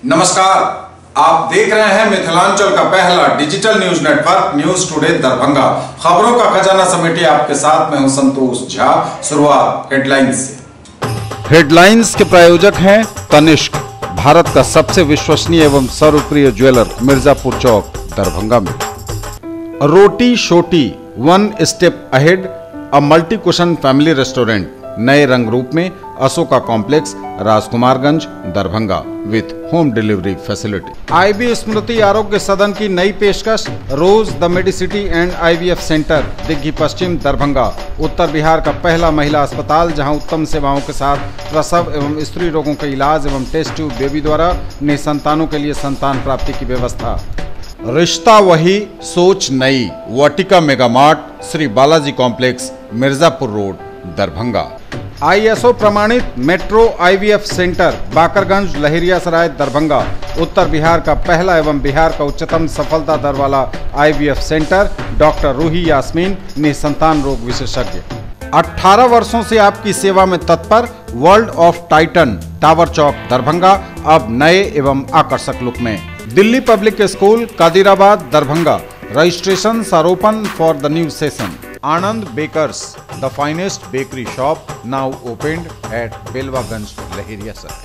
नमस्कार, आप देख रहे हैं मिथिलांचल का पहला digital news network news today Darbhanga. खबरों का खजाना समेटे आपके साथ मैं हूं संतोष झा। शुरुआत हेडलाइंस से। हेडलाइंस के प्रायोजक हैं तनिष्क, भारत का सबसे विश्वसनीय एवं सर्वप्रिय ज्वेलर, मिर्जापुर चौक, दरभंगा में। Roti Shoti, one step ahead, a multi cuisine family restaurant, नए रंग रूप में, Ashoka complex, Rajkumarganj, Darbhanga, with home delivery facility. IB Smriti Arogya Sadan की नई पेशकश, Rose the Medicity and IVF centre, Digghi Paschim, Darbhanga, उत्तर बिहार का पहला महिला अस्पताल जहां उत्तम सेवाओं के साथ प्रसव एवं स्त्री रोगों के इलाज एवं टेस्ट ट्यूब बेबी द्वारा निसंतानों के लिए संतान प्राप्ति की व्यवस्था। रिश्ता वही, सोच नई, Vatika mega mart, Shri Balaji complex, Mirzapur road, Darbhanga. ISO प्रमाणित metro IVF centre, Bakarganj, Laheriasarai, Darbhanga, उत्तर बिहार का पहला एवं बिहार का उच्चतम सफलता दर वाला IVF centre, doctor Roohi Yasmin, निसंतान रोग विशेषज्ञ। 18 वर्षों से आपकी सेवा में तत्पर world of Titan, tower Chowk, Darbhanga, अब नए एवं आकर्षक लुक में। Delhi public school, Kadirabad, Darbhanga, registration are open for the new session. Anand bakers, the finest bakery shop, now opened at Belwaganj, Laheriasarai.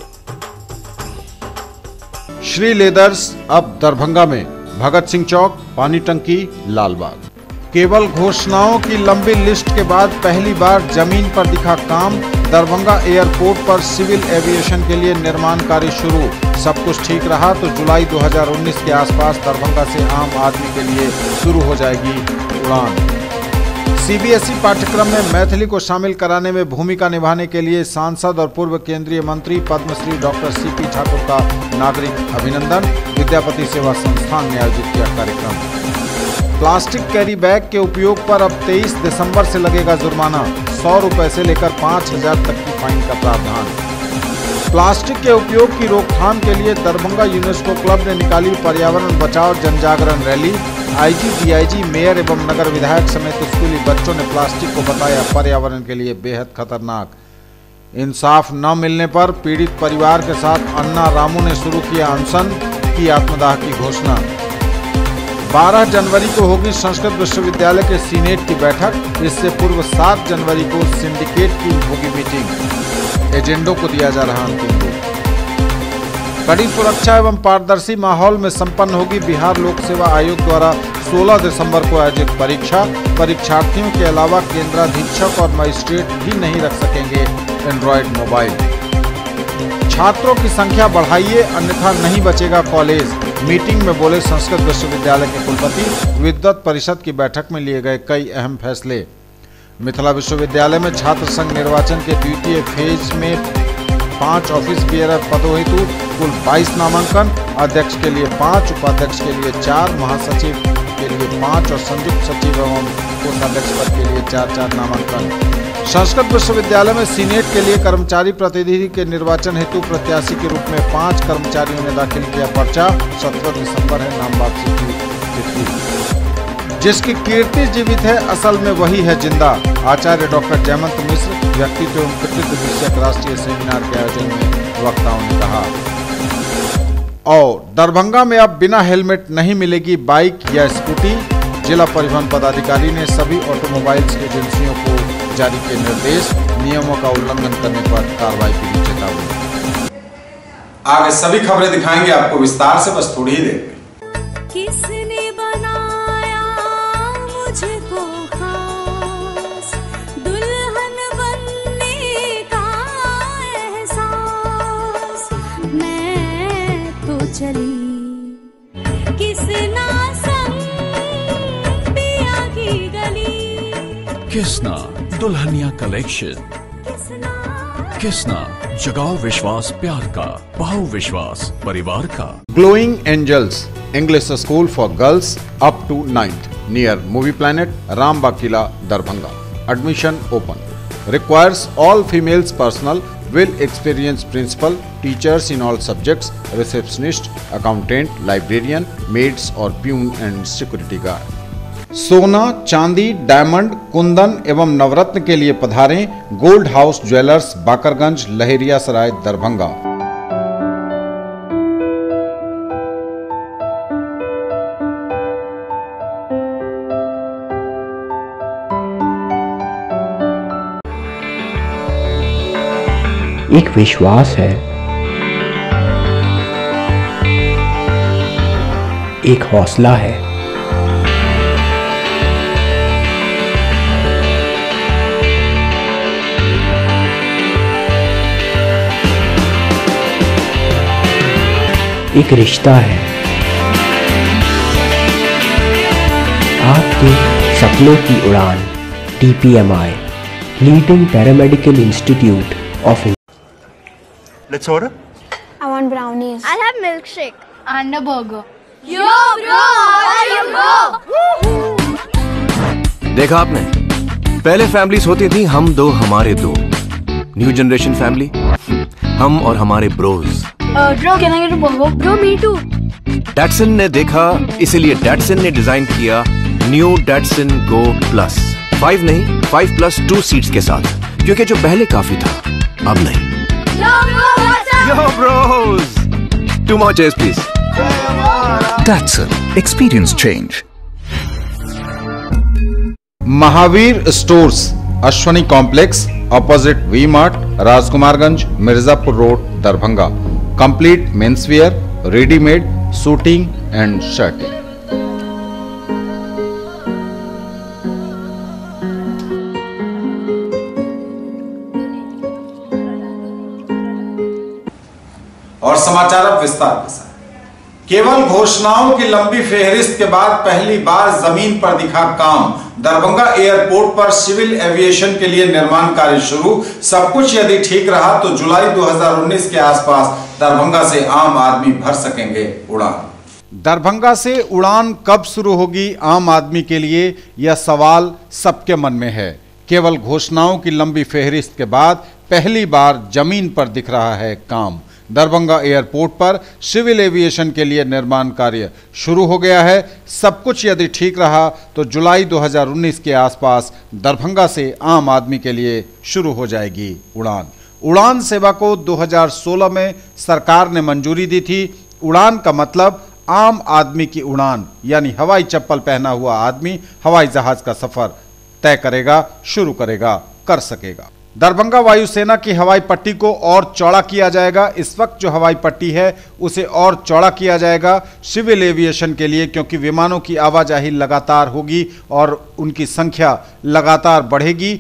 Shri leathers, अब दरभंगा में, भगत सिंह चौक, पानी टंकी, लालबाग। केवल घोषणाओं की लंबी लिस्ट के बाद पहली बार जमीन पर दिखा काम। दरभंगा एयरपोर्ट पर सिविल एविएशन के लिए निर्माण कार्य शुरू। सब कुछ ठीक रहा तो जुलाई 2019 के आसपास दरभंगा से आम आदमी के लिए शुरू हो जाएगी उड़ान। CBSE पाठ्यक्रम में मैथिली को शामिल कराने में भूमिका निभाने के लिए सांसद और पूर्व केंद्रीय मंत्री पद्मश्री डॉक्टर CP ठाकुर का नागरिक अभिनंदन। विद्यापति सेवा संस्थान ने आयोजित किया कार्यक्रम। प्लास्टिक कैरी बैग के उपयोग पर अब 23 दिसंबर से लगेगा जुर्माना। 100 रुपए से लेकर 5000 तक की फाइन का प्रावधान। प्लास्टिक के उपयोग की रोकथाम के लिए दरभंगा यूनेस्को क्लब ने निकाली पर्यावरण बचाओ जनजागरण रैली। IG, DIG, मेयर एवं नगर विधायक समेत स्कूली बच्चों ने प्लास्टिक को बताया पर्यावरण के लिए बेहद खतरनाक। इंसाफ न मिलने पर पीड़ित परिवार के साथ अन्ना रामू ने शुरू किया अनशन, की आत्मदाह की घोषणा। 12 जनवरी को होगी संस्कृत विश्वविद्यालय के सीनेट की बैठक। इससे पूर्व 7 जनवरी को सिंडिकेट की होगी मीटिंग। एजेंडों को दिया जा रहा अंतिम रूप। कड़ी सुरक्षा एवं पारदर्शी माहौल में संपन्न होगी बिहार लोक सेवा आयोग द्वारा 16 दिसंबर को आयोजित परीक्षा। परीक्षार्थियों के अलावा केंद्राधीक्षक और मजिस्ट्रेट भी नहीं रख सकेंगे एंड्रॉयड मोबाइल। छात्रों की संख्या बढ़ाइए अन्यथा नहीं बचेगा कॉलेज। मीटिंग में बोले संस्कृत विश्वविद्यालय के कुलपति। विद्वत परिषद की बैठक में लिए गए कई अहम फैसले। मिथिला विश्वविद्यालय में छात्र संघ निर्वाचन के द्वितीय फेज में 5 ऑफिस बेयरर पदों हेतु कुल 22 नामांकन। अध्यक्ष के लिए 5, उपाध्यक्ष के लिए 4, महासचिव के लिए 5 और संयुक्त सचिव एवं कोषाध्यक्ष पद के लिए 4 नामांकन। संस्कृत विश्वविद्यालय में सीनेट के लिए कर्मचारी प्रतिनिधि के निर्वाचन हेतु प्रत्याशी के रूप में 5 कर्मचारियों ने दाखिल किया पर्चा। 17 दिसंबर है नाम वापसी की तिथि। जिसकी कीर्ति जीवित है असल में वही है जिंदा। आचार्य डॉक्टर जयमंत मिश्र व्यक्तित्व एवं कृतित्व विषयक राष्ट्रीय सेमिनार के आयोजन में वक्ताओं ने कहा। और दरभंगा में अब बिना हेलमेट नहीं मिलेगी बाइक या स्कूटी। जिला परिवहन पदाधिकारी ने सभी ऑटोमोबाइल्स एजेंसियों को जारी किए निर्देश। नियमों का उल्लंघन करने पर कार्रवाई की भी चेतावनी। आगे सभी खबरें दिखाएंगे आपको विस्तार से, बस थोड़ी ही देर में। किसने बनाया मुझको खास, दुल्हन बनने का एहसास, मैं तो चली किसना संग पिया की गली। किसना दुल्हनिया कलेक्शन। किसना जगाओ विश्वास प्यार का, पाओ विश्वास परिवार का। Glowing angels English school for girls up to 9th near movie planet, Rambagh Kila, Darbhanga. Admission open. Requires all females personnel, will experience principal, teachers in all subjects, receptionist, accountant, librarian, maids और प्यून एंड सिक्योरिटी गार्ड। सोना, चांदी, diamond, kundan एवं नवरत्न के लिए पधारें gold house jewellers, Bakarganj, Laheriasarai, Darbhanga. एक विश्वास है, एक हौसला है। एक रिश्ता है। आपके सपनों की उड़ान DPMI, leading paramedical institute of. Let's order. I want brownies. I'll have milkshake and a burger. Yo bro, how are you bro? देखा आपने, पहले फैमिलीज होती थी हम दो हमारे दो। न्यू जनरेशन फैमिली, हम और हमारे bros. Bro, can I get a burger? Bro, me too. Datsun ने देखा, इसीलिए डैटसन ने डिजाइन किया न्यू डैटसन गो प्लस। 5 नहीं, 5+2 सीट्स के साथ, क्योंकि जो पहले काफी था अब नहीं। Yo bro, what's up? Yo bros, 2 more chairs please. Datsun. Experience change. Mahavir stores, Ashwani complex, opposite V Mart, Rajkumarganj, Mirzapur road, Darbhanga. Complete menswear, readymade, suiting and shirting. और समाचार अब विस्तार के साथ। केवल घोषणाओं की लंबी फेहरिस्त के बाद पहली बार जमीन पर दिखा काम। दरभंगा एयरपोर्ट पर सिविल एविएशन के लिए निर्माण कार्य शुरू। सब कुछ यदि ठीक रहा तो जुलाई 2019 के आसपास दरभंगा से आम आदमी भर सकेंगे उड़ान। दरभंगा से उड़ान कब शुरू होगी आम आदमी के लिए, यह सवाल सबके मन में है। केवल घोषणाओं की लंबी फेहरिस्त के बाद पहली बार जमीन पर दिख रहा है काम। दरभंगा एयरपोर्ट पर सिविल एविएशन के लिए निर्माण कार्य शुरू हो गया है। सब कुछ यदि ठीक रहा तो जुलाई 2019 के आसपास दरभंगा से आम आदमी के लिए शुरू हो जाएगी उड़ान। उड़ान सेवा को 2016 में सरकार ने मंजूरी दी थी। उड़ान का मतलब आम आदमी की उड़ान, यानी हवाई चप्पल पहना हुआ आदमी हवाई जहाज का सफर तय करेगा, शुरू करेगा, कर सकेगा। दरभंगा वायुसेना की हवाई पट्टी को और चौड़ा किया जाएगा। इस वक्त जो हवाई पट्टी है उसे और चौड़ा किया जाएगा सिविल एविएशन के लिए, क्योंकि विमानों की आवाजाही लगातार होगी और उनकी संख्या लगातार बढ़ेगी।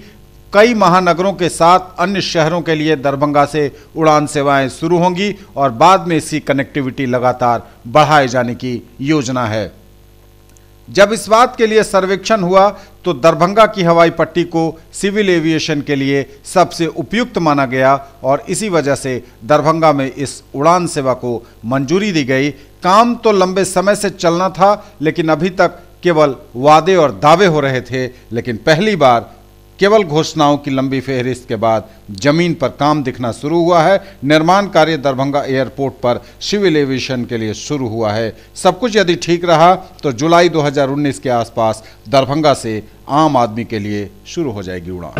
कई महानगरों के साथ अन्य शहरों के लिए दरभंगा से उड़ान सेवाएं शुरू होंगी और बाद में इसकी कनेक्टिविटी लगातार बढ़ाए जाने की योजना है। जब इस बात के लिए सर्वेक्षण हुआ तो दरभंगा की हवाई पट्टी को सिविल एविएशन के लिए सबसे उपयुक्त माना गया और इसी वजह से दरभंगा में इस उड़ान सेवा को मंजूरी दी गई। काम तो लंबे समय से चलना था, लेकिन अभी तक केवल वादे और दावे हो रहे थे। लेकिन पहली बार केवल घोषणाओं की लंबी फेहरिस्त के बाद जमीन पर काम दिखना शुरू हुआ है। निर्माण कार्य दरभंगा एयरपोर्ट पर सिविल एविएशन के लिए शुरू हुआ है। सब कुछ यदि ठीक रहा तो जुलाई 2019 के आसपास दरभंगा से आम आदमी के लिए शुरू हो जाएगी उड़ान।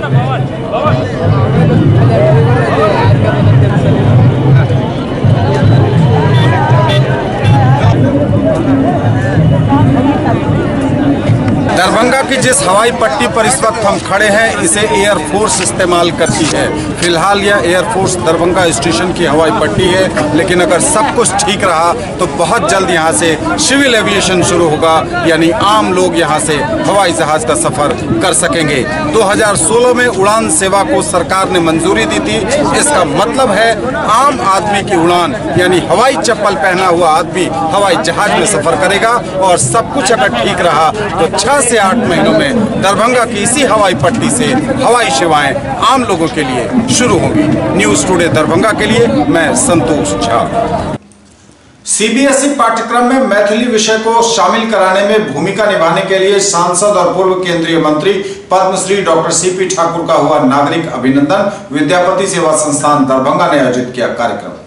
दरभंगा की जिस हवाई पट्टी पर इस वक्त हम खड़े हैं इसे एयरफोर्स इस्तेमाल करती है। फिलहाल यह एयरफोर्स दरभंगा स्टेशन की हवाई पट्टी है, लेकिन अगर सब कुछ ठीक रहा तो बहुत जल्द यहां से सिविल एविएशन शुरू होगा, यानी आम लोग यहां से हवाई जहाज का सफर कर सकेंगे। 2016 में उड़ान सेवा को सरकार ने मंजूरी दी थी। इसका मतलब है आम आदमी की उड़ान, यानी हवाई चप्पल पहना हुआ आदमी हवाई जहाज में सफर करेगा। और सब कुछ अगर ठीक रहा तो 6 से 8 महीनों में दरभंगा की इसी हवाई पट्टी से हवाई सेवाएं आम लोगों के लिए शुरू होंगी। न्यूज टुडे दरभंगा के लिए मैं संतोष झा। सीबीएसई पाठ्यक्रम में मैथिली विषय को शामिल कराने में भूमिका निभाने के लिए सांसद और पूर्व केंद्रीय मंत्री पद्मश्री डॉक्टर सीपी ठाकुर का हुआ नागरिक अभिनंदन। विद्यापति सेवा संस्थान दरभंगा ने आयोजित किया कार्यक्रम।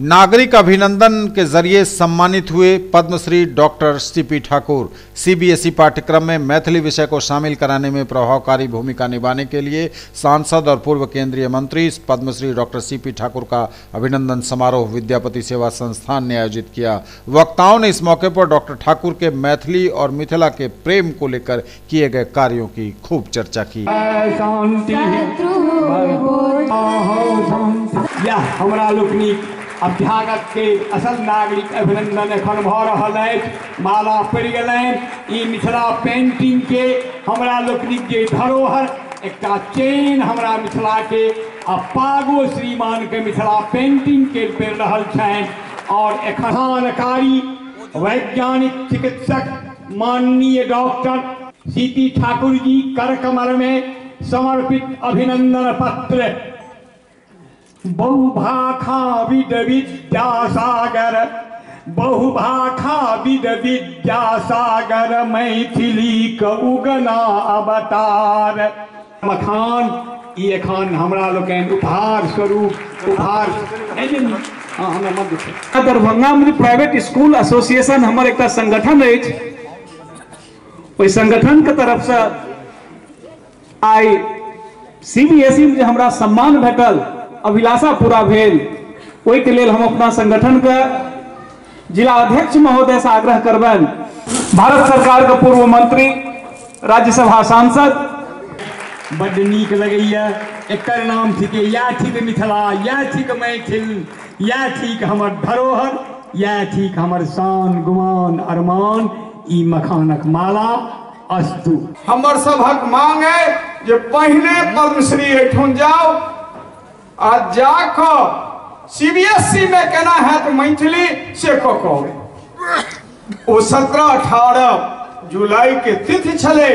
नागरिक अभिनंदन के जरिए सम्मानित हुए Padma Shri doctor CP Thakur. CBSE पाठ्यक्रम में मैथिली विषय को शामिल कराने में प्रभावकारी भूमिका निभाने के लिए सांसद और पूर्व केंद्रीय मंत्री पद्मश्री डॉक्टर सीपी ठाकुर का अभिनंदन समारोह विद्यापति सेवा संस्थान ने आयोजित किया। वक्ताओं ने इस मौके पर डॉक्टर ठाकुर के मैथिली और मिथिला के प्रेम को लेकर किए गए कार्यों की खूब चर्चा की। यह हमरा लोकनि अभ्यागत के असल नागरिक अभिनंदन एखन भऽ रहल अछि। माला पड़ि गेलनि। ई मिथिला पेंटिंग के हमरा लोकनिक जे धरोहर एकटा चेन हमरा मिथिला के आ पागो श्रीमान के मिथिला पेंटिंग के पड़ि रहल छनि। और एखनकारी वैज्ञानिक चिकित्सक माननीय डॉक्टर सीती ठाकुर जी कर कमर में समर्पित अभिनंदन पत्र। बहुभाखा विद विद्यासागर, बहुभाखा विद विद्यासागर, मैथिली क उगना अवतार। मखान ई एखन हमरा लोकनि उपहार स्वरूप उपहार दरभंगा में प्राइवेट स्कूल एसोसिएशन हमर एक संगठन अछि। ओहि संगठन के तरफ से आई CBSE में हमरा सम्मान भेटल, अभिलाषा पूरा भेल। ओहि के लेल हम अपना संगठन के जिला अध्यक्ष महोदय से आग्रह करबनि। भारत सरकार के पूर्व मंत्री, राज्यसभा सांसद, बड़ नीक लगैया। एकर नाम थिके या थिक मिथिला, या थिक मैथिल, या थिक हमर धरोहर, या थिक हमर शान गुमान अरमान। ई मखानक माला अस्तु। हमर सभक मांग है जे पहिने पद्मश्री एठुन जाओ आ जाके CBSE में केना है मैथिली से कहबै। ओ 17-18 जुलाई के तिथि छले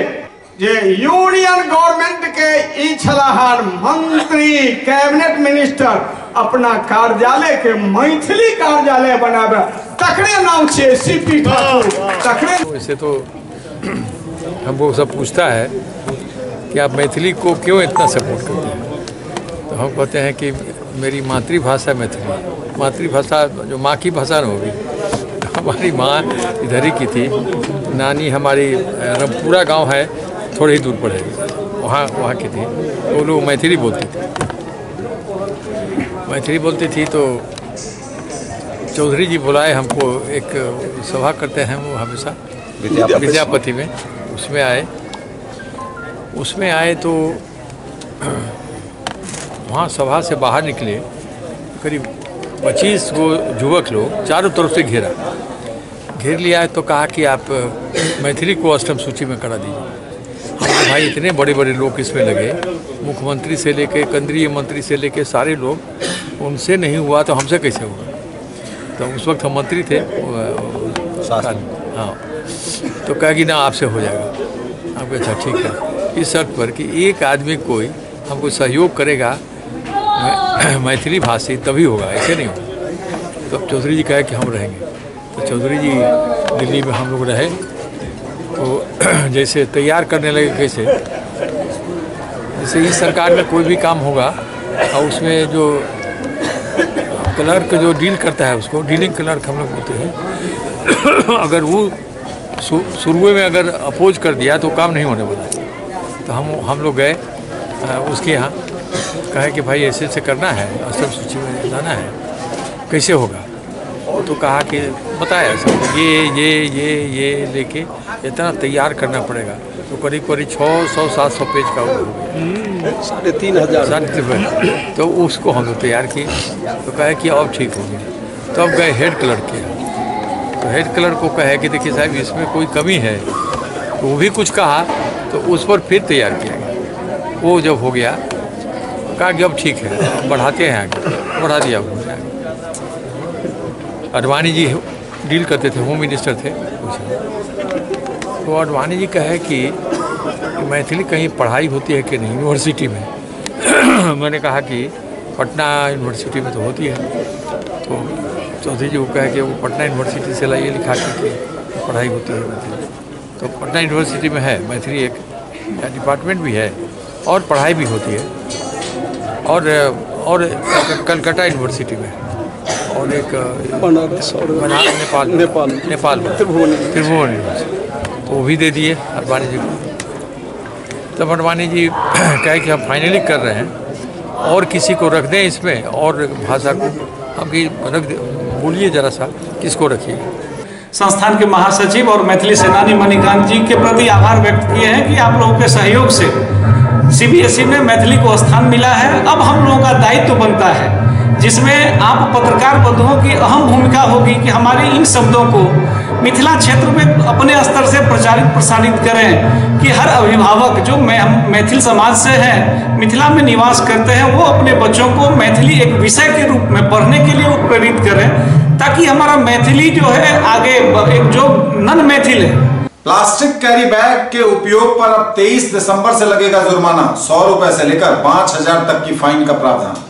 जे यूनियन गवर्नमेंट के ई छलाहन मंत्री कैबिनेट मिनिस्टर अपना कार्यालय के मैथिली कार्यालय बनाबे, तकरे नाम छे CP ठाकुर। तकरे वैसे तो हमको सब पूछता है कि आप मैथिली को क्यों इतना सपोर्ट करते हैं, तो हम कहते हैं कि मेरी मातृभाषा मैथिली, मातृभाषा जो माँ की भाषा न होगी। हमारी माँ इधर ही की थी, नानी हमारी रमपुरा गांव है, थोड़ी ही दूर पड़ेगी, वहाँ की थी। वो लोग मैथिली बोलती थी, मैथिली बोलती थी। तो चौधरी जी बुलाए हमको, एक सभा करते हैं वो हमेशा विद्यापति में, उसमें आए तो वहाँ सभा से बाहर निकले, करीब 25 गो युवक लोग चारों तरफ से घेर लिया। तो कहा कि आप मैथिली को अष्टम सूची में करा दीजिए। हमने भाई इतने बड़े बड़े लोग इसमें लगे, मुख्यमंत्री से लेके केंद्रीय मंत्री से लेके सारे लोग, उनसे नहीं हुआ तो हमसे कैसे होगा। तो उस वक्त हम मंत्री थे, हाँ, तो कहा कि ना आपसे हो जाएगा। आपको अच्छा ठीक है, इस शर्त पर कि एक आदमी कोई हमको सहयोग करेगा मैथिली भाषी तभी होगा, ऐसे नहीं होगा। तो चौधरी जी कहे कि हम रहेंगे। तो चौधरी जी दिल्ली में हम लोग रहे, तो जैसे तैयार करने लगे, कैसे जैसे इस सरकार में कोई भी काम होगा और उसमें जो क्लर्क जो डील करता है, उसको डीलिंग क्लर्क हम लोग बोलते हैं, अगर वो शुरू में अगर अपोज कर दिया तो काम नहीं होने वाला। तो हम लोग गए उसके यहाँ, कहे कि भाई ऐसे ऐसे करना है, अष्टम सूची में जाना है, कैसे होगा। तो कहा कि बताया सब ये लेके इतना तैयार करना पड़ेगा। तो करीब 600-700 पेज का हो गया, 3,500। तो उसको हम लोग तैयार किए। तो कहे कि अब ठीक हो गया। तो अब गए हेड क्लर्क के, तो हेड क्लर्क को कहे कि देखिए साहब इसमें कोई कमी है, तो वो भी कुछ कहा। तो उस पर फिर तैयार किया गया। वो जब हो गया, कहा कि अब ठीक है, बढ़ाते हैं आगे, बढ़ा दिया। अडवाणी जी डील करते थे, होम मिनिस्टर थे। तो अडवाणी जी कहे कि मैथिली कहीं पढ़ाई होती है कि नहीं यूनिवर्सिटी में। मैंने कहा कि पटना यूनिवर्सिटी में तो होती है। तो चौधरी जी को कहे कि वो पटना यूनिवर्सिटी से लाइए लिखा कि पढ़ाई होती है मैथिली। तो पटना यूनिवर्सिटी में है मैथिली, एक डिपार्टमेंट भी है और पढ़ाई भी होती है। और कलकत्ता यूनिवर्सिटी में, और एक नेपाल त्रिभुवन यूनिवर्सिटी, तो वो भी दे दिए अडवाणी जी को। तब अडवाणी जी कहे कि हम फाइनली कर रहे हैं और किसी को रख दें इसमें, और भाषा को हम रख दे, बोलिए जरा सा किसको रखिए। संस्थान के महासचिव और मैथिली सेनानी मणिकांत जी के प्रति आभार व्यक्त किए हैं कि आप लोगों के सहयोग से CBSE में मैथिली को स्थान मिला है। अब हम लोगों का दायित्व बनता है जिसमें आप पत्रकार बंधुओं की अहम भूमिका होगी कि हमारे इन शब्दों को मिथिला क्षेत्र में अपने स्तर से प्रचारित प्रसारित करें कि हर अभिभावक जो मैथिल समाज से है, मिथिला में निवास करते हैं, वो अपने बच्चों को मैथिली एक विषय के रूप में पढ़ने के लिए प्रेरित करें, ताकि हमारा मैथिली जो है आगे एक जो नन मैथिल है। प्लास्टिक कैरी बैग के उपयोग पर अब 23 दिसंबर से लगेगा जुर्माना। 100 रुपए से लेकर 5,000 तक की फाइन का प्रावधान।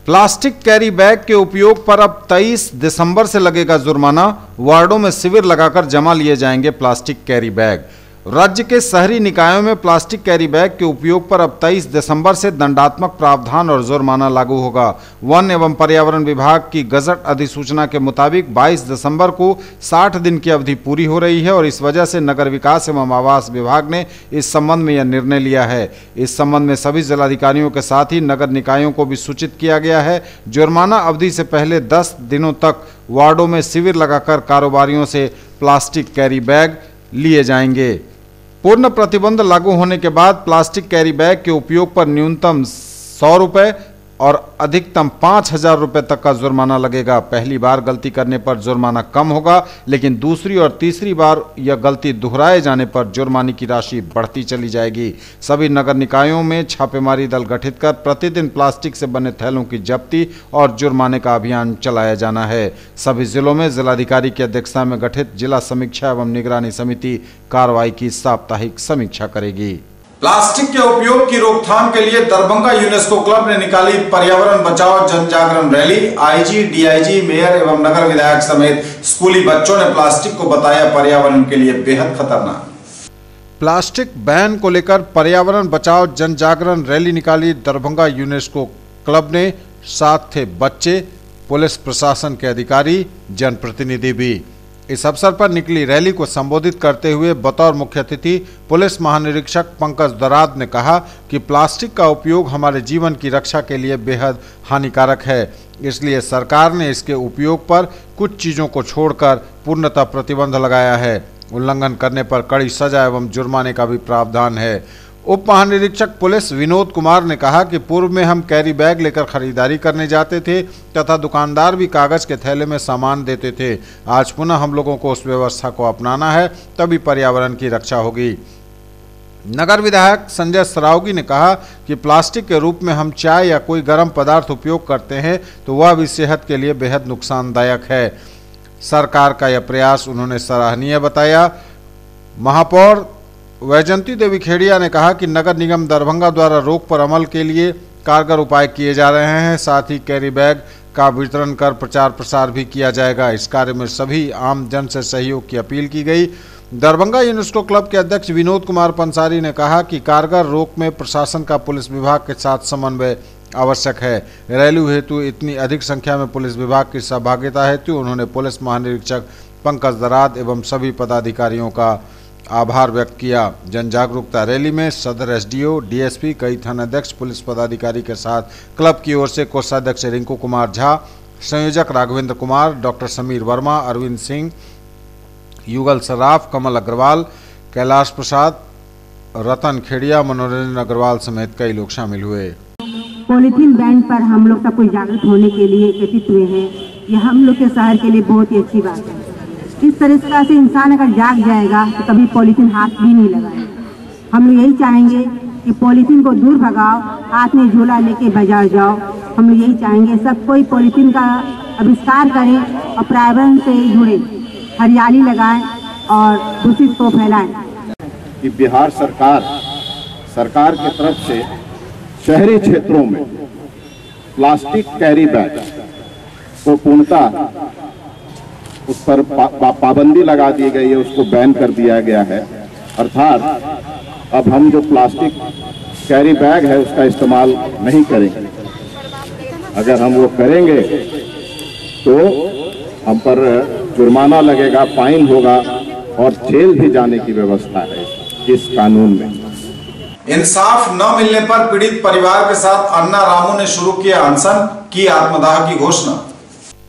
प्लास्टिक कैरी बैग के उपयोग पर अब 23 दिसंबर से लगेगा जुर्माना। वार्डों में शिविर लगाकर जमा लिए जाएंगे प्लास्टिक कैरी बैग। राज्य के शहरी निकायों में प्लास्टिक कैरी बैग के उपयोग पर अब 23 दिसंबर से दंडात्मक प्रावधान और जुर्माना लागू होगा। वन एवं पर्यावरण विभाग की गजट अधिसूचना के मुताबिक 22 दिसंबर को 60 दिन की अवधि पूरी हो रही है और इस वजह से नगर विकास एवं आवास विभाग ने इस संबंध में यह निर्णय लिया है। इस संबंध में सभी जिलाधिकारियों के साथ ही नगर निकायों को भी सूचित किया गया है। जुर्माना अवधि से पहले 10 दिनों तक वार्डों में शिविर लगाकर कारोबारियों से प्लास्टिक कैरी बैग लिए जाएंगे। पूर्ण प्रतिबंध लागू होने के बाद प्लास्टिक कैरी बैग के उपयोग पर न्यूनतम 100 रुपये और अधिकतम 5,000 रुपये तक का जुर्माना लगेगा। पहली बार गलती करने पर जुर्माना कम होगा, लेकिन दूसरी और तीसरी बार यह गलती दोहराए जाने पर जुर्माने की राशि बढ़ती चली जाएगी। सभी नगर निकायों में छापेमारी दल गठित कर प्रतिदिन प्लास्टिक से बने थैलों की जब्ती और जुर्माने का अभियान चलाया जाना है। सभी जिलों में जिलाधिकारी की अध्यक्षता में गठित जिला समीक्षा एवं निगरानी समिति कार्रवाई की साप्ताहिक समीक्षा करेगी। प्लास्टिक के उपयोग की रोकथाम के लिए दरभंगा यूनेस्को क्लब ने निकाली पर्यावरण बचाओ जन जागरण रैली। आईजी, डीआईजी, मेयर एवं नगर विधायक समेत स्कूली बच्चों ने प्लास्टिक को बताया पर्यावरण के लिए बेहद खतरनाक। प्लास्टिक बैन को लेकर पर्यावरण बचाओ जन जागरण रैली निकाली दरभंगा यूनेस्को क्लब ने। साथ थे बच्चे, पुलिस प्रशासन के अधिकारी, जनप्रतिनिधि भी। इस अवसर पर निकली रैली को संबोधित करते हुए बतौर मुख्य अतिथि पुलिस महानिरीक्षक पंकज दराद ने कहा कि प्लास्टिक का उपयोग हमारे जीवन की रक्षा के लिए बेहद हानिकारक है, इसलिए सरकार ने इसके उपयोग पर कुछ चीज़ों को छोड़कर पूर्णतः प्रतिबंध लगाया है। उल्लंघन करने पर कड़ी सजा एवं जुर्माने का भी प्रावधान है। उप महानिरीक्षक पुलिस विनोद कुमार ने कहा कि पूर्व में हम कैरी बैग लेकर खरीदारी करने जाते थे तथा दुकानदार भी कागज के थैले में सामान देते थे। आज पुनः हम लोगों को उस व्यवस्था को अपनाना है, तभी पर्यावरण की रक्षा होगी। नगर विधायक संजय सरावगी ने कहा कि प्लास्टिक के रूप में हम चाय या कोई गर्म पदार्थ उपयोग करते हैं तो वह भी सेहत के लिए बेहद नुकसानदायक है। सरकार का यह प्रयास उन्होंने सराहनीय बताया। महापौर वैजंती देवी खेड़िया ने कहा कि नगर निगम दरभंगा द्वारा रोक पर अमल के लिए कारगर उपाय किए जा रहे हैं। साथ ही कैरी बैग का वितरण कर प्रचार प्रसार भी किया जाएगा। इस कार्य में सभी आम जन से सहयोग की अपील की गई। दरभंगा यूनेस्को क्लब के अध्यक्ष विनोद कुमार पंसारी ने कहा कि कारगर रोक में प्रशासन का पुलिस विभाग के साथ समन्वय आवश्यक है। रैली हेतु इतनी अधिक संख्या में पुलिस विभाग की सहभागिता हेतु उन्होंने पुलिस महानिरीक्षक पंकज दराद एवं सभी पदाधिकारियों का आभार व्यक्त किया। जन जागरूकता रैली में सदर एसडीओ, डीएसपी, कई थानाध्यक्ष, पुलिस पदाधिकारी के साथ क्लब की ओर से कोषाध्यक्ष रिंकू कुमार झा, संयोजक राघवेंद्र कुमार, डॉक्टर समीर वर्मा, अरविंद सिंह, युगल सराफ, कमल अग्रवाल, कैलाश प्रसाद, रतन खेड़िया, मनोरंजन अग्रवाल समेत कई लोग शामिल हुए। पॉलीथीन बैन पर हम लोग सब कुछ जागरूक होने के लिए एकत्रित हुए हैं। यह हम लोग के शहर के लिए बहुत ही अच्छी बात है। इस तरह से इंसान अगर जाग जाएगा तो कभी पॉलीथीन हाथ भी नहीं लगाएगा। हम लोग यही चाहेंगे कि पॉलीथीन को दूर भगाओ, हाथ में झोला लेके बाजार जाओ। हम लोग यही चाहेंगे सब कोई पॉलीथीन का आविष्कार करें और पर्यावरण से जुड़े, हरियाली लगाएं और दूषित को फैलाएं। कि बिहार सरकार की तरफ से शहरी क्षेत्रों में प्लास्टिक कैरी बैग को पूर्णतः उस पर पाबंदी लगा दी गई है, उसको बैन कर दिया गया है। अर्थात अब हम जो प्लास्टिक कैरी बैग है उसका इस्तेमाल नहीं करेंगे। अगर हम वो करेंगे तो हम पर जुर्माना लगेगा, फाइन होगा और जेल भी जाने की व्यवस्था है इस कानून में। इंसाफ न मिलने पर पीड़ित परिवार के साथ अन्ना रामू ने शुरू किया अनशन, की आत्मदाह की घोषणा।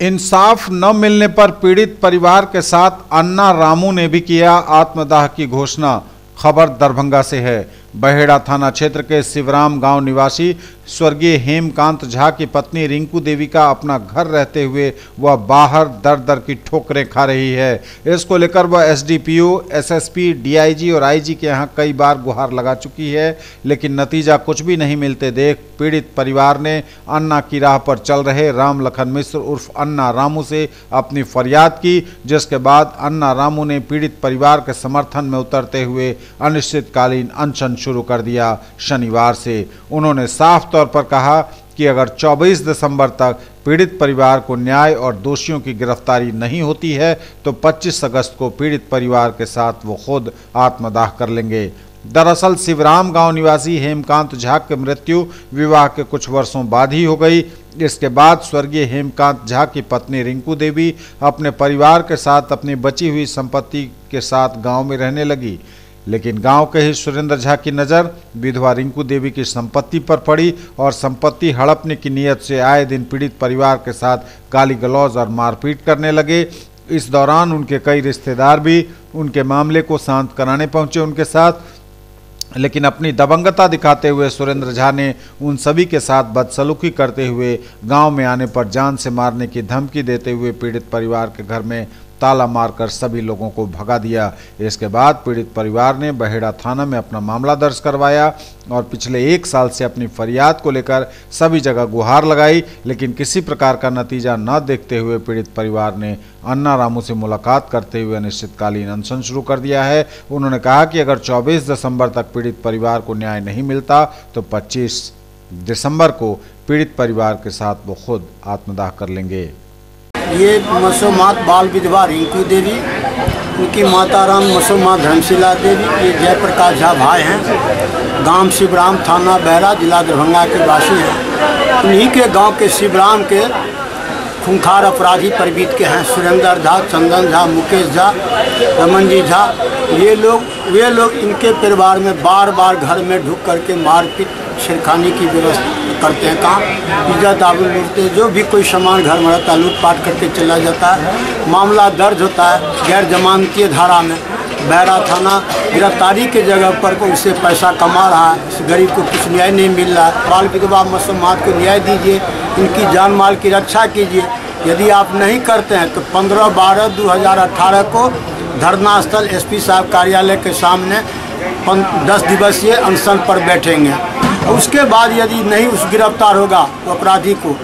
इंसाफ न मिलने पर पीड़ित परिवार के साथ अन्ना रामू ने भी किया आत्मदाह की घोषणा। खबर दरभंगा से है। बहेड़ा थाना क्षेत्र के शिवराम गांव निवासी स्वर्गीय हेमकांत झा की पत्नी रिंकू देवी का अपना घर रहते हुए वह बाहर दर दर की ठोकरें खा रही है। इसको लेकर वह एसडीपीओ, एसएसपी, डीआईजी और आईजी के यहाँ कई बार गुहार लगा चुकी है, लेकिन नतीजा कुछ भी नहीं मिलते देख पीड़ित परिवार ने अन्ना की राह पर चल रहे राम लखन मिश्र उर्फ अन्ना रामू से अपनी फरियाद की, जिसके बाद अन्ना रामू ने पीड़ित परिवार के समर्थन में उतरते हुए अनिश्चितकालीन अनशन शुरू कर दिया। शनिवार से उन्होंने साफ तौर पर कहा कि अगर 24 दिसंबर तक पीड़ित परिवार को न्याय और दोषियों की गिरफ्तारी नहीं होती है तो 25 अगस्त को पीड़ित परिवार के साथ वो खुद आत्मदाह कर लेंगे। दरअसल शिवराम गांव निवासी हेमकांत झा की मृत्यु विवाह के कुछ वर्षों बाद ही हो गई। इसके बाद स्वर्गीय हेमकांत झा की पत्नी रिंकू देवी अपने परिवार के साथ अपनी बची हुई संपत्ति के साथ गांव में रहने लगी, लेकिन गांव के ही सुरेंद्र झा की नज़र विधवा रिंकू देवी की संपत्ति पर पड़ी और संपत्ति हड़पने की नीयत से आए दिन पीड़ित परिवार के साथ गाली गलौज और मारपीट करने लगे। इस दौरान उनके कई रिश्तेदार भी उनके मामले को शांत कराने पहुंचे उनके साथ, लेकिन अपनी दबंगता दिखाते हुए सुरेंद्र झा ने उन सभी के साथ बदसलूकी करते हुए गांव में आने पर जान से मारने की धमकी देते हुए पीड़ित परिवार के घर में ताला मारकर सभी लोगों को भगा दिया। इसके बाद पीड़ित परिवार ने बहेड़ा थाना में अपना मामला दर्ज करवाया और पिछले 1 साल से अपनी फरियाद को लेकर सभी जगह गुहार लगाई, लेकिन किसी प्रकार का नतीजा न देखते हुए पीड़ित परिवार ने अन्ना रामू से मुलाकात करते हुए अनिश्चितकालीन अनशन शुरू कर दिया है। उन्होंने कहा कि अगर 24 दिसंबर तक पीड़ित परिवार को न्याय नहीं मिलता तो 25 दिसंबर को पीड़ित परिवार के साथ वो खुद आत्मदाह कर लेंगे। ये मसोमात बाल विधवा रिंकू देवी, उनकी माता राम मसोमात धर्मशिला देवी, ये जयप्रकाश झा भाई हैं, गांव शिवराम, थाना बहरा, जिला दरभंगा के वासी हैं। उन्हीं के गांव के शिवराम के खूंखार अपराधी परबीत के हैं सुरेंद्र झा, चंदन झा, मुकेश झा, रमन जी झा। वे लोग इनके परिवार में बार बार घर में ढुक करके मारपीट छेड़खानी की व्यवस्था करते हैं, काम इज्जत आबरू लूटते, जो भी कोई सामान घर में रहता है लूटपाट करके चला जाता है। मामला दर्ज होता है गैर जमानती धारा में, बहरा थाना गिरफ्तारी के जगह पर को उससे पैसा कमा रहा है, इस गरीब को कुछ न्याय नहीं मिल रहा है। बाल विधवा मसोमात को न्याय दीजिए, इनकी जान माल की रक्षा कीजिए। यदि आप नहीं करते हैं तो 15/12/2018 को धरना स्थल एसपी साहब कार्यालय के सामने 10 दिवसीय अनशन पर बैठेंगे। उसके बाद यदि नहीं उस गिरफ्तार होगा तो अपराधी को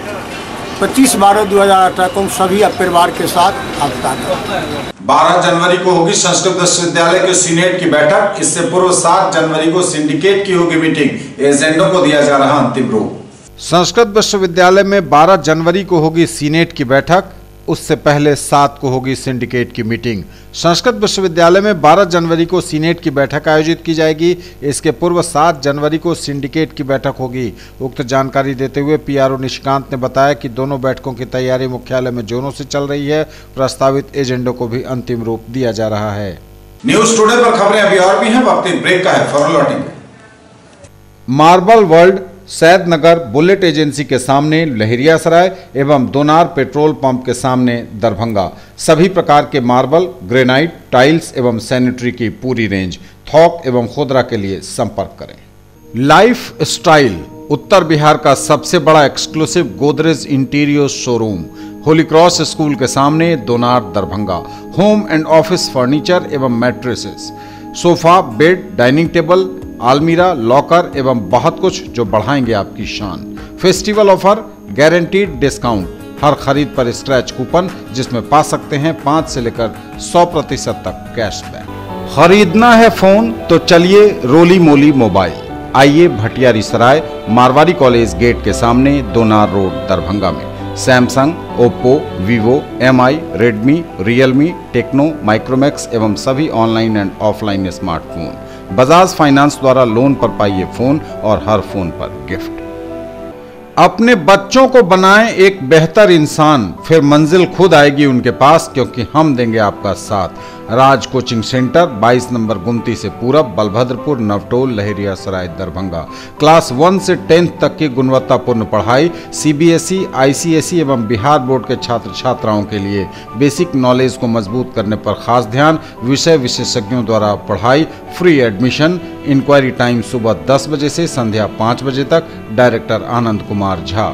25/12/2018 को सभी परिवार के साथ आपदा करेंगे। 12 जनवरी को होगी संस्कृत विश्वविद्यालय के सीनेट की बैठक। इससे पूर्व 7 जनवरी को सिंडिकेट की होगी मीटिंग। एजेंडों को दिया जा रहा अंतिम रूप। संस्कृत विश्वविद्यालय में 12 जनवरी को होगी सीनेट की बैठक, उससे पहले 7 को होगी सिंडिकेट की मीटिंग। संस्कृत विश्वविद्यालय में 12 जनवरी को सीनेट की बैठक आयोजित की जाएगी। इसके पूर्व 7 जनवरी को सिंडिकेट की बैठक होगी। उक्त जानकारी देते हुए पीआरओ निशिकांत ने बताया कि दोनों बैठकों की तैयारी मुख्यालय में जोरों से चल रही है। प्रस्तावित एजेंडों को भी अंतिम रूप दिया जा रहा है। न्यूज टुडे पर खबरें अभी और भी हैं, वक्त एक ब्रेक का है, फौरन लौटेंगे। Marble world Saidnagar bullet agency के सामने लहरियासराय एवं दोनार पेट्रोल पंप के सामने दरभंगा सभी प्रकार के मार्बल, ग्रेनाइट, टाइल्स एवं सैनिटरी की पूरी रेंज थोक एवं खुदरा के लिए संपर्क करें। लाइफ स्टाइल उत्तर बिहार का सबसे बड़ा exclusive Godrej interior showroom holy cross school के सामने Donar Darbhanga. Home and office furniture एवं mattresses, sofa, bed, dining table, आलमीरा, लॉकर एवं बहुत कुछ जो बढ़ाएंगे आपकी शान। फेस्टिवल ऑफर, गारंटीड डिस्काउंट, हर खरीद पर स्क्रैच कूपन जिसमें पा सकते हैं 5 से लेकर 100% तक कैशबैक। खरीदना है फोन तो चलिए रोली मोली मोबाइल। आइए भटियारी सराय मारवाड़ी कॉलेज गेट के सामने दोनार रोड दरभंगा में Samsung, Oppo, Vivo, Mi, Redmi, Realme, Tecno, Micromax एवं सभी online and offline smartphone. Bajaj finance द्वारा लोन पर पाइए फोन और हर फोन पर गिफ्ट। अपने बच्चों को बनाएं एक बेहतर इंसान, फिर मंजिल खुद आएगी उनके पास, क्योंकि हम देंगे आपका साथ। राज कोचिंग सेंटर 22 नंबर गुमती से पूरब, बलभद्रपुर, नवटोल, लहरियासराय, दरभंगा। क्लास 1 से 10th तक की गुणवत्तापूर्ण पढ़ाई, सीबीएसई, आईसीएसई एवं बिहार बोर्ड के छात्र छात्राओं के लिए बेसिक नॉलेज को मजबूत करने पर खास ध्यान, विषय विशेषज्ञों द्वारा पढ़ाई, फ्री एडमिशन। इंक्वायरी टाइम सुबह 10 बजे से संध्या 5 बजे तक। डायरेक्टर आनंद कुमार झा।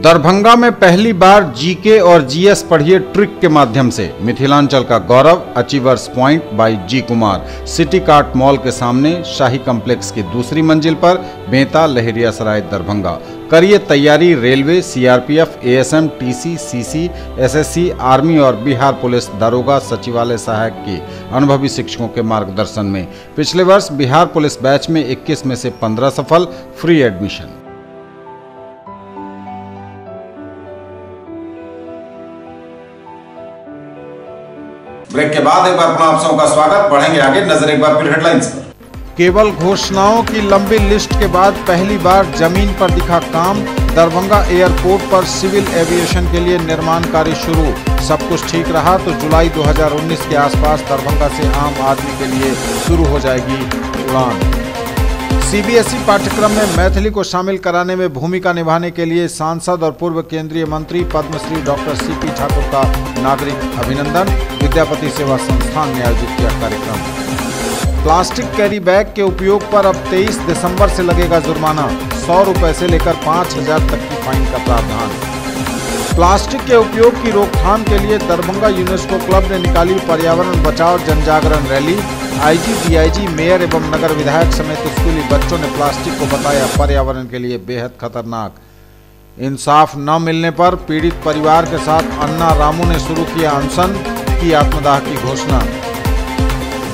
दरभंगा में पहली बार जीके और जीएस पढ़िए ट्रिक के माध्यम से मिथिलांचल का गौरव। Achievers point by G Kumar. City cart mall के सामने शाही कॉम्प्लेक्स की दूसरी मंजिल पर, बेंता, लहेरियासराय, दरभंगा। करिए तैयारी railway, CRPF, ASM, TC, CC, SSC, army और बिहार पुलिस दरोगा सचिवालय सहायक के अनुभवी शिक्षकों के मार्गदर्शन में। पिछले वर्ष बिहार पुलिस बैच में 21 में से 15 सफल। Free admission. ब्रेक के बाद एक बार पुनः आप सबका स्वागत। बढ़ेंगे आगे, नजर एक बार फिर हेडलाइंस पर। केवल घोषणाओं की लंबी लिस्ट के बाद पहली बार जमीन पर दिखा काम। दरभंगा एयरपोर्ट पर सिविल एविएशन के लिए निर्माण कार्य शुरू। सब कुछ ठीक रहा तो जुलाई 2019 के आसपास दरभंगा से आम आदमी के लिए शुरू हो जाएगी उड़ान। सीबीएसई पाठ्यक्रम में मैथिली को शामिल कराने में भूमिका निभाने के लिए सांसद और पूर्व केंद्रीय मंत्री पद्मश्री डॉक्टर सीपी ठाकुर का नागरिक अभिनंदन। विद्यापति सेवा संस्थान ने आयोजित किया कार्यक्रम। प्लास्टिक कैरी बैग के उपयोग पर अब 23 दिसंबर से लगेगा जुर्माना। 100 रुपए से लेकर 5000 तक की फाइन का प्रावधान। प्लास्टिक के उपयोग की रोकथाम के लिए दरभंगा यूनेस्को क्लब ने निकाली पर्यावरण बचाओ जनजागरण रैली। आईजी, डीआईजी, मेयर एवं नगर विधायक समेत स्कूली बच्चों ने प्लास्टिक को बताया पर्यावरण के लिए बेहद खतरनाक। इंसाफ न मिलने पर पीड़ित परिवार के साथ अन्ना रामू ने शुरू किया अनशन, की आत्मदाह की घोषणा।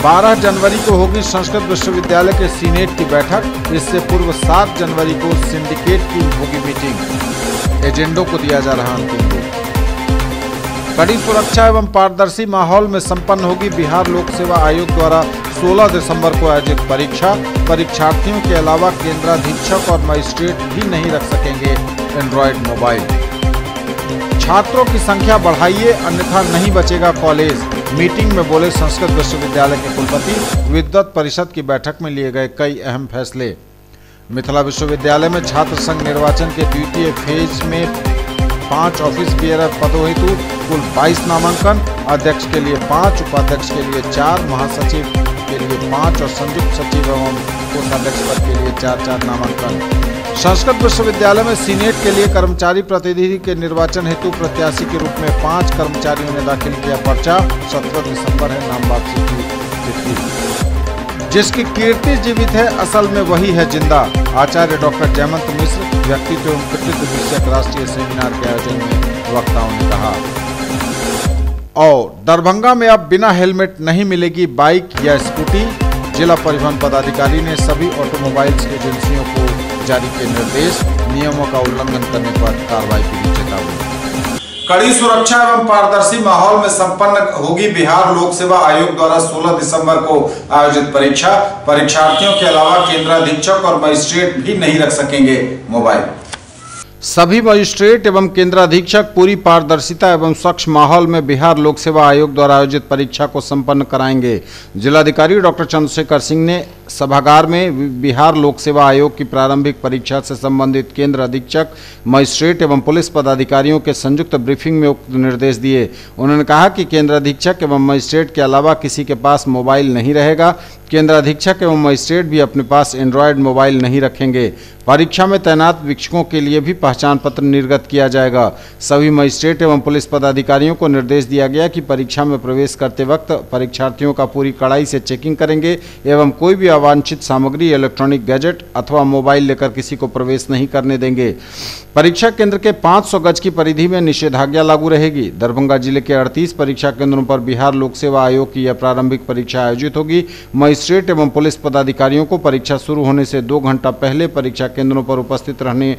12 जनवरी को होगी संस्कृत विश्वविद्यालय के सीनेट की बैठक। इससे पूर्व 7 जनवरी को सिंडिकेट की होगी मीटिंग। एजेंडों को दिया जा रहा अंतिम रूप। कड़ी सुरक्षा एवं पारदर्शी माहौल में संपन्न होगी बिहार लोक सेवा आयोग द्वारा 16 दिसंबर को आयोजित परीक्षा। परीक्षार्थियों के अलावा केंद्राधीक्षक और मजिस्ट्रेट भी नहीं रख सकेंगे एंड्रॉयड मोबाइल। छात्रों की संख्या बढ़ाइए अन्यथा नहीं बचेगा कॉलेज। मीटिंग में बोले संस्कृत विश्वविद्यालय के कुलपति। विद्वत परिषद की बैठक में लिए गए कई अहम फैसले। मिथिला विश्वविद्यालय में छात्र संघ निर्वाचन के द्वितीय फेज में 5 ऑफिस बियरर पदों हेतु कुल 22 नामांकन। अध्यक्ष के लिए 5, उपाध्यक्ष के लिए 4, महासचिव के लिए 5 और संयुक्त सचिव एवं कोषाध्यक्ष पद के लिए 4-4 नामांकन। संस्कृत विश्वविद्यालय में सीनेट के लिए कर्मचारी प्रतिनिधि के निर्वाचन हेतु प्रत्याशी के रूप में 5 कर्मचारियों ने दाखिल किया पर्चा। 17 दिसंबर है नाम वापसी की तिथि। जिसकी कीर्ति जीवित है असल में वही है जिंदा। आचार्य डॉक्टर जयमंत मिश्र व्यक्तित्व एवं कृतित्व विषयक राष्ट्रीय सेमिनार के आयोजन में वक्ताओं ने कहा। और दरभंगा में अब बिना हेलमेट नहीं मिलेगी बाइक या स्कूटी। जिला परिवहन पदाधिकारी ने सभी ऑटोमोबाइल्स एजेंसियों को जारी किए निर्देश। नियमों का उल्लंघन करने पर कार्रवाई की चेतावनी। कड़ी सुरक्षा एवं पारदर्शी माहौल में संपन्न होगी बिहार लोक सेवा आयोग द्वारा 16 दिसंबर को आयोजित परीक्षा। परीक्षार्थियों के अलावा केंद्राधीक्षक और मजिस्ट्रेट भी नहीं रख सकेंगे मोबाइल। सभी मजिस्ट्रेट एवं केंद्राधीक्षक पूरी पारदर्शिता एवं स्वच्छ माहौल में बिहार लोक सेवा आयोग द्वारा आयोजित परीक्षा को संपन्न कराएंगे। जिलाधिकारी डॉक्टर चंद्रशेखर सिंह ने सभागार में बिहार लोक सेवा आयोग की प्रारंभिक परीक्षा से संबंधित केंद्र अधीक्षक, मजिस्ट्रेट एवं पुलिस पदाधिकारियों के संयुक्त ब्रीफिंग में उक्त निर्देश दिए। उन्होंने कहा कि केंद्र अधीक्षक एवं मजिस्ट्रेट के अलावा किसी के पास मोबाइल नहीं रहेगा। केंद्र अधीक्षक एवं मजिस्ट्रेट भी अपने पास एंड्रॉयड मोबाइल नहीं रखेंगे। परीक्षा में तैनात वीक्षकों के लिए भी पहचान पत्र निर्गत किया जाएगा। सभी मजिस्ट्रेट एवं पुलिस पदाधिकारियों को निर्देश दिया गया कि परीक्षा में प्रवेश करते वक्त परीक्षार्थियों का पूरी कड़ाई से चेकिंग करेंगे एवं कोई भी अवांछित सामग्री, इलेक्ट्रॉनिक गैजेट अथवा मोबाइल लेकर किसी को प्रवेश नहीं करने देंगे। परीक्षा केंद्र के 500 गज की परिधि में निषेधाज्ञा लागू रहेगी। दरभंगा जिले के 38 परीक्षा केंद्रों पर बिहार लोक सेवा आयोग की यह प्रारंभिक परीक्षा आयोजित होगी। मजिस्ट्रेट एवं पुलिस पदाधिकारियों को परीक्षा शुरू होने से 2 घंटा पहले परीक्षा केंद्रों पर उपस्थित रहने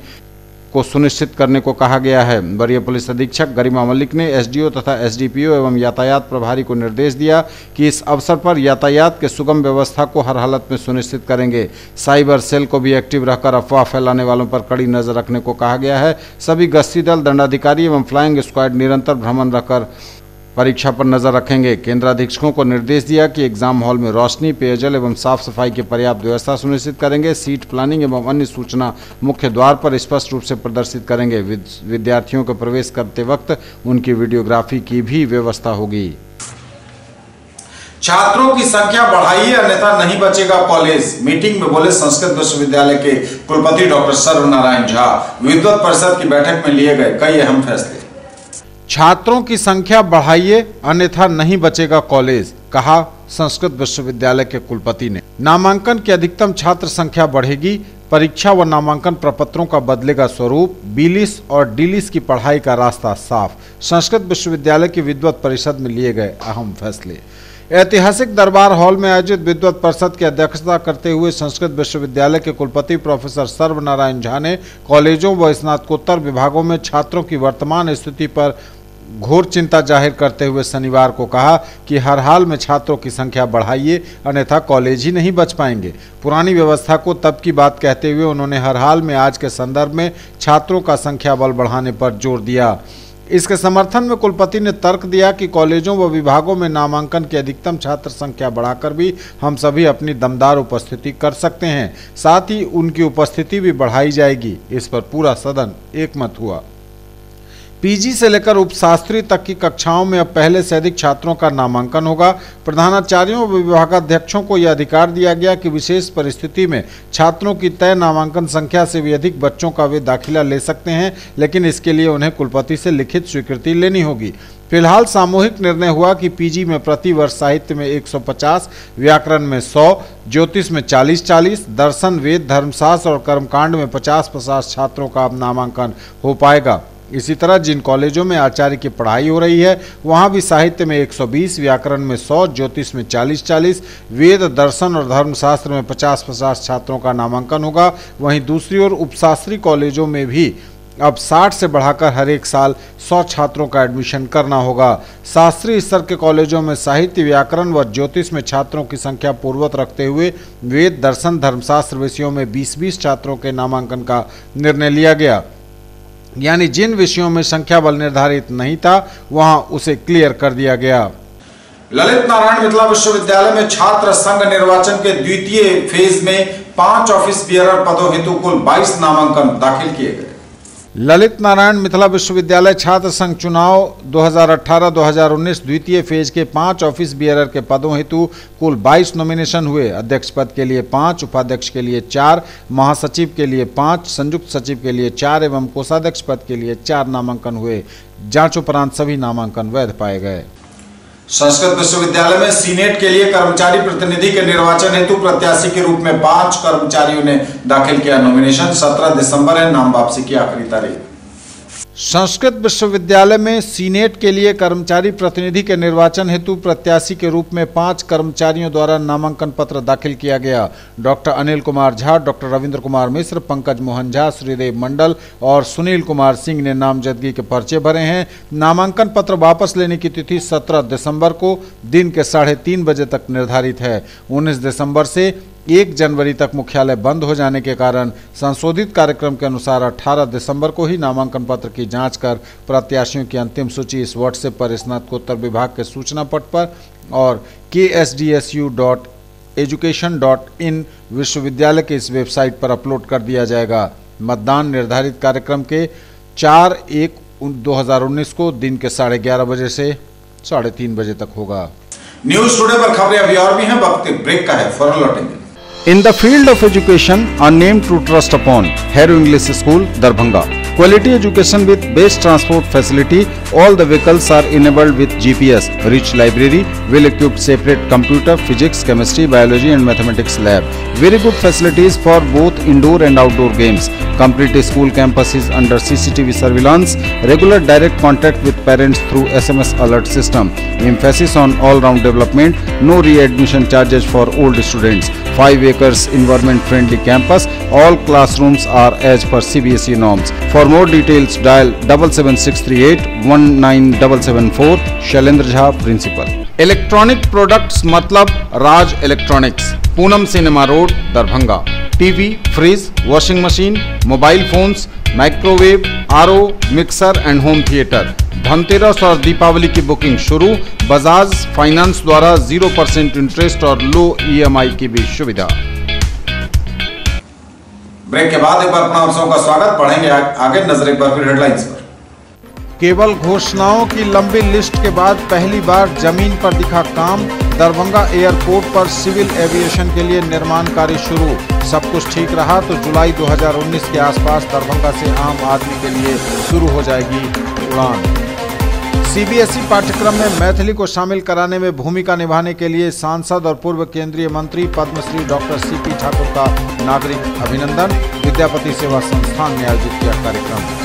को सुनिश्चित करने को कहा गया है। वरीय पुलिस अधीक्षक गरिमा मलिक ने एसडीओ तथा एसडीपीओ एवं यातायात प्रभारी को निर्देश दिया कि इस अवसर पर यातायात के सुगम व्यवस्था को हर हालत में सुनिश्चित करेंगे। साइबर सेल को भी एक्टिव रहकर अफवाह फैलाने वालों पर कड़ी नजर रखने को कहा गया है। सभी गश्ती दल, दंडाधिकारी एवं फ्लाइंग स्क्वाड निरंतर भ्रमण रखकर परीक्षा पर नजर रखेंगे। केंद्राधीक्षकों को निर्देश दिया कि एग्जाम हॉल में रोशनी, पेयजल एवं साफ सफाई की पर्याप्त व्यवस्था सुनिश्चित करेंगे। सीट प्लानिंग एवं अन्य सूचना मुख्य द्वार पर स्पष्ट रूप से प्रदर्शित करेंगे। विद्यार्थियों को प्रवेश करते वक्त उनकी वीडियोग्राफी की भी व्यवस्था होगी। छात्रों की संख्या बढ़ाइए अन्यथा नहीं बचेगा कॉलेज। मीटिंग में बोले संस्कृत विश्वविद्यालय के कुलपति डॉक्टर सर्वनारायण झा। विद्वत परिषद की बैठक में लिए गए कई अहम फैसले। छात्रों की संख्या बढ़ाइए अन्यथा नहीं बचेगा कॉलेज, कहा संस्कृत विश्वविद्यालय के कुलपति ने। नामांकन की अधिकतम छात्र संख्या बढ़ेगी, परीक्षा व नामांकन प्रपत्रों का बदलेगा स्वरूप, बीलिस और डीलिस की पढ़ाई का रास्ता साफ। संस्कृत विश्वविद्यालय की विद्वत परिषद में लिए गए अहम फैसले। ऐतिहासिक दरबार हॉल में आयोजित विद्वत परिषद की अध्यक्षता करते हुए संस्कृत विश्वविद्यालय के कुलपति प्रोफेसर सर्वनारायण झा ने कॉलेजों व स्नातकोत्तर विभागों में छात्रों की वर्तमान स्थिति पर घोर चिंता जाहिर करते हुए शनिवार को कहा कि हर हाल में छात्रों की संख्या बढ़ाइए अन्यथा कॉलेज ही नहीं बच पाएंगे। पुरानी व्यवस्था को तब की बात कहते हुए उन्होंने हर हाल में आज के संदर्भ में छात्रों का संख्या बल बढ़ाने पर जोर दिया। इसके समर्थन में कुलपति ने तर्क दिया कि कॉलेजों व विभागों में नामांकन की अधिकतम छात्र संख्या बढ़ाकर भी हम सभी अपनी दमदार उपस्थिति कर सकते हैं, साथ ही उनकी उपस्थिति भी बढ़ाई जाएगी। इस पर पूरा सदन एकमत हुआ। पीजी से लेकर उपशास्त्री तक की कक्षाओं में अब पहले से अधिक छात्रों का नामांकन होगा। प्रधानाचार्यों व विभागाध्यक्षों को यह अधिकार दिया गया कि विशेष परिस्थिति में छात्रों की तय नामांकन संख्या से भी अधिक बच्चों का वे दाखिला ले सकते हैं, लेकिन इसके लिए उन्हें कुलपति से लिखित स्वीकृति लेनी होगी। फिलहाल सामूहिक निर्णय हुआ कि पीजी में प्रति वर्ष साहित्य में 150, व्याकरण में 100, ज्योतिष में 40-40, दर्शन, वेद, धर्मशास्त्र और कर्मकांड में 50-50 छात्रों का अब नामांकन हो पाएगा। इसी तरह जिन कॉलेजों में आचार्य की पढ़ाई हो रही है वहां भी साहित्य में 120, व्याकरण में 100, ज्योतिष में 40-40, वेद, दर्शन और धर्मशास्त्र में 50-50 छात्रों का नामांकन होगा। वहीं दूसरी ओर उपशास्त्री कॉलेजों में भी अब 60 से बढ़ाकर हर एक साल 100 छात्रों का एडमिशन करना होगा। शास्त्रीय स्तर के कॉलेजों में साहित्य, व्याकरण व ज्योतिष में छात्रों की संख्या पूर्ववत रखते हुए वेद, दर्शन, धर्मशास्त्र विषयों में 20-20 छात्रों के नामांकन का निर्णय लिया गया। यानी जिन विषयों में संख्या बल निर्धारित नहीं था वहां उसे क्लियर कर दिया गया। ललित नारायण मिथिला विश्वविद्यालय में छात्र संघ निर्वाचन के द्वितीय फेज में 5 ऑफिस बियरर पदों हेतु कुल 22 नामांकन दाखिल किए गए। ललित नारायण मिथिला विश्वविद्यालय छात्र संघ चुनाव 2018-2019 द्वितीय फेज के 5 ऑफिस बियरर के पदों हेतु कुल 22 नॉमिनेशन हुए। अध्यक्ष पद के लिए 5, उपाध्यक्ष के लिए 4, महासचिव के लिए 5, संयुक्त सचिव के लिए 4 एवं कोषाध्यक्ष पद के लिए 4 नामांकन हुए। जांच उपरांत सभी नामांकन वैध पाए गए। संस्कृत विश्वविद्यालय में सीनेट के लिए कर्मचारी प्रतिनिधि के निर्वाचन हेतु प्रत्याशी के रूप में 5 कर्मचारियों ने दाखिल किया नॉमिनेशन। 17 दिसंबर है नाम वापसी की आखिरी तारीख। संस्कृत विश्वविद्यालय में सीनेट के लिए कर्मचारी प्रतिनिधि के निर्वाचन हेतु प्रत्याशी के रूप में 5 कर्मचारियों द्वारा नामांकन पत्र दाखिल किया गया। डॉक्टर अनिल कुमार झा, डॉक्टर रविंद्र कुमार मिश्र, पंकज मोहन झा, श्रीदेव मंडल और सुनील कुमार सिंह ने नामजदगी के पर्चे भरे हैं। नामांकन पत्र वापस लेने की तिथि 17 दिसंबर को दिन के 3:30 बजे तक निर्धारित है। 19 दिसंबर से 1 जनवरी तक मुख्यालय बंद हो जाने के कारण संशोधित कार्यक्रम के अनुसार 18 दिसंबर को ही नामांकन पत्र की जांच कर प्रत्याशियों की अंतिम सूची इस व्हाट्सएप पर स्नातकोत्तर विभाग के सूचना पट पर और ksdsu.education.in विश्वविद्यालय के इस वेबसाइट पर अपलोड कर दिया जाएगा। मतदान निर्धारित कार्यक्रम के 4/1/2019 को दिन के 11:30 बजे से 3:30 बजे तक होगा। न्यूज टुडे पर खबरें अभी और भी हैं, वक्त ब्रेक का है, फौरन लौटेंगे। In the field of education, a name to trust upon, Hero English School, Darbhanga. Quality education with best transport facility. All the vehicles are enabled with GPS. Rich library, well-equipped separate computer, physics, chemistry, biology and mathematics lab. Very good facilities for both indoor and outdoor games. Complete school campus is under CCTV surveillance. Regular direct contact with parents through SMS alert system. Emphasis on all-round development. No re-admission charges for old students. 5 acres environment-friendly campus. All classrooms are as per CBSE norms. For more details, dial 77638 19774. Shailendra Jha, principal. Electronic products मतलब Raj electronics, Poonam cinema road, Darbhanga. TV, fridge, washing machine, mobile phones, microwave, RO, mixer and home theatre. Dhanteras और दीपावली की booking शुरू। Bajaj finance द्वारा 0% interest और लो EMI की भी सुविधा। Break के बाद एक बार अपना आप सबका स्वागत। पढ़ेंगे आगे, नजर एक बार फिर हेडलाइंस पर। केवल घोषणाओं की लंबी लिस्ट के बाद पहली बार जमीन पर दिखा काम। दरभंगा एयरपोर्ट पर सिविल एविएशन के लिए निर्माण कार्य शुरू। सब कुछ ठीक रहा तो जुलाई 2019 के आसपास दरभंगा से आम आदमी के लिए शुरू हो जाएगी उड़ान। सीबीएसई पाठ्यक्रम में मैथिली को शामिल कराने में भूमिका निभाने के लिए सांसद और पूर्व केंद्रीय मंत्री पद्मश्री डॉक्टर सीपी ठाकुर का नागरिक अभिनंदन। विद्यापति सेवा संस्थान ने आयोजित किया कार्यक्रम।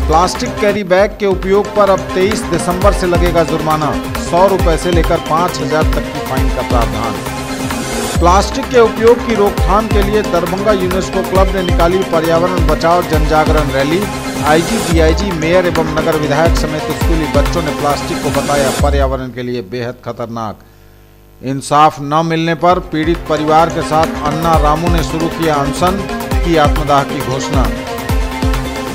प्लास्टिक कैरी बैग के उपयोग पर अब 23 दिसंबर से लगेगा जुर्माना। 100 रुपए से लेकर 5000 तक की फाइन का प्रावधान। प्लास्टिक के उपयोग की रोकथाम के लिए दरभंगा यूनेस्को क्लब ने निकाली पर्यावरण बचाओ जनजागरण रैली। आईजी, डीआईजी, मेयर एवं नगर विधायक समेत स्कूली बच्चों ने प्लास्टिक को बताया पर्यावरण के लिए बेहद खतरनाक। इंसाफ न मिलने पर पीड़ित परिवार के साथ अन्ना रामू ने शुरू किया अनशन, की आत्मदाह की घोषणा।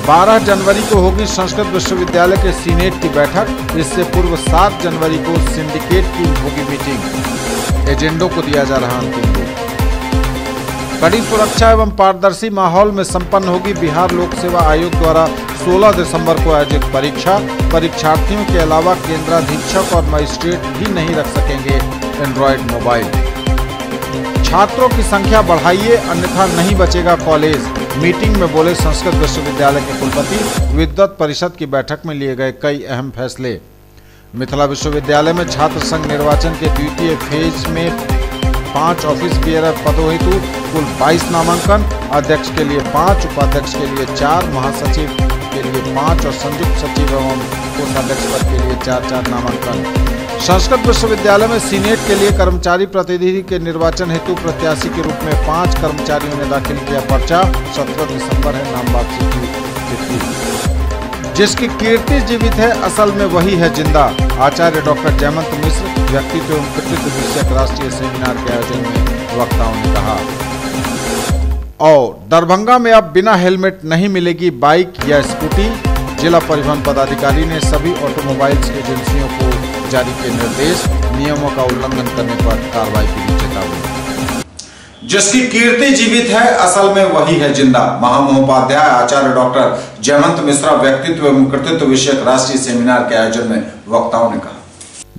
12 जनवरी को होगी संस्कृत विश्वविद्यालय के सीनेट की बैठक। इससे पूर्व 7 जनवरी को सिंडिकेट की होगी मीटिंग। एजेंडों को दिया जा रहा अंतिम रूप। कड़ी सुरक्षा एवं पारदर्शी माहौल में संपन्न होगी बिहार लोक सेवा आयोग द्वारा 16 दिसंबर को आयोजित परीक्षा। परीक्षार्थियों के अलावा केंद्राधीक्षक और मजिस्ट्रेट भी नहीं रख सकेंगे एंड्रॉयड मोबाइल। छात्रों की संख्या बढ़ाइए अन्यथा नहीं बचेगा कॉलेज। मीटिंग में बोले संस्कृत विश्वविद्यालय के कुलपति। विद्वत परिषद की बैठक में लिए गए कई अहम फैसले। मिथिला विश्वविद्यालय में छात्र संघ निर्वाचन के द्वितीय फेज में 5 ऑफिस बेयरर पदों हेतु कुल 22 नामांकन। अध्यक्ष के लिए 5, उपाध्यक्ष के लिए 4, महासचिव के लिए 5 और संयुक्त सचिव एवं कोषाध्यक्ष पद के लिए 4-4 नामांकन। संस्कृत विश्वविद्यालय में सीनेट के लिए कर्मचारी प्रतिनिधि के निर्वाचन हेतु प्रत्याशी के रूप में 5 कर्मचारियों ने दाखिल किया पर्चा। 17 दिसंबर है नाम वापसी की तिथि। जिसकी कीर्ति जीवित है असल में वही है जिंदा। आचार्य डॉक्टर जयमंत मिश्र व्यक्तित्व एवं कृतित्व विषयक राष्ट्रीय सेमिनार के आयोजन में वक्ताओं ने कहा। और दरभंगा में अब बिना हेलमेट नहीं मिलेगी बाइक या स्कूटी। जिला परिवहन पदाधिकारी ने सभी ऑटोमोबाइल्स एजेंसियों को जारी किए निर्देश। नियमों का उल्लंघन करने पर कार्रवाई की भी चेतावनी। जिसकी कीर्ति जीवित है असल में वही है जिंदा। महामहोपाध्याय आचार्य डॉक्टर जयमंत मिश्रा व्यक्तित्व एवं कृतित्व विषयक राष्ट्रीय सेमिनार के आयोजन में वक्ताओं ने कहा।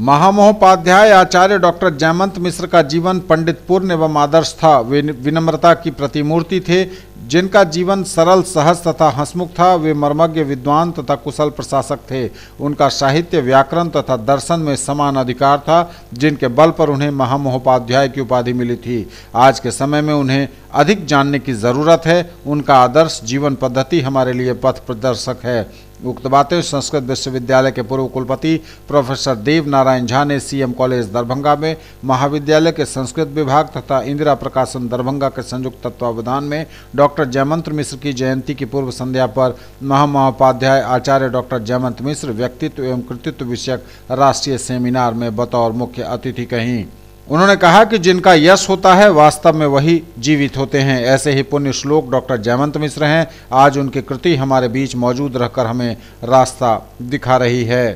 महामहोपाध्याय आचार्य डॉक्टर जयमंत मिश्र का जीवन पंडितपूर्ण एवं आदर्श था। वे विनम्रता की प्रतिमूर्ति थे। जिनका जीवन सरल, सहज तथा हंसमुख था। वे मर्मज्ञ, विद्वान तथा कुशल प्रशासक थे। उनका साहित्य, व्याकरण तथा दर्शन में समान अधिकार था, जिनके बल पर उन्हें महामहोपाध्याय की उपाधि मिली थी। आज के समय में उन्हें अधिक जानने की जरूरत है। उनका आदर्श जीवन पद्धति हमारे लिए पथ प्रदर्शक है। उक्त बातें संस्कृत विश्वविद्यालय के पूर्व कुलपति प्रोफेसर देव नारायण झा ने सीएम कॉलेज दरभंगा में महाविद्यालय के संस्कृत विभाग तथा इंदिरा प्रकाशन दरभंगा के संयुक्त तत्वावधान में डॉक्टर जयमंत मिश्र की जयंती की पूर्व संध्या पर महामहोपाध्याय आचार्य डॉक्टर जयमंत मिश्र व्यक्तित्व एवं कृतित्व विषयक राष्ट्रीय सेमिनार में बतौर मुख्य अतिथि कहीं। उन्होंने कहा कि जिनका यश होता है वास्तव में वही जीवित होते हैं। ऐसे ही पुण्य श्लोक डॉक्टर जयमंत मिश्र हैं। आज उनकी कृति हमारे बीच मौजूद रहकर हमें रास्ता दिखा रही है।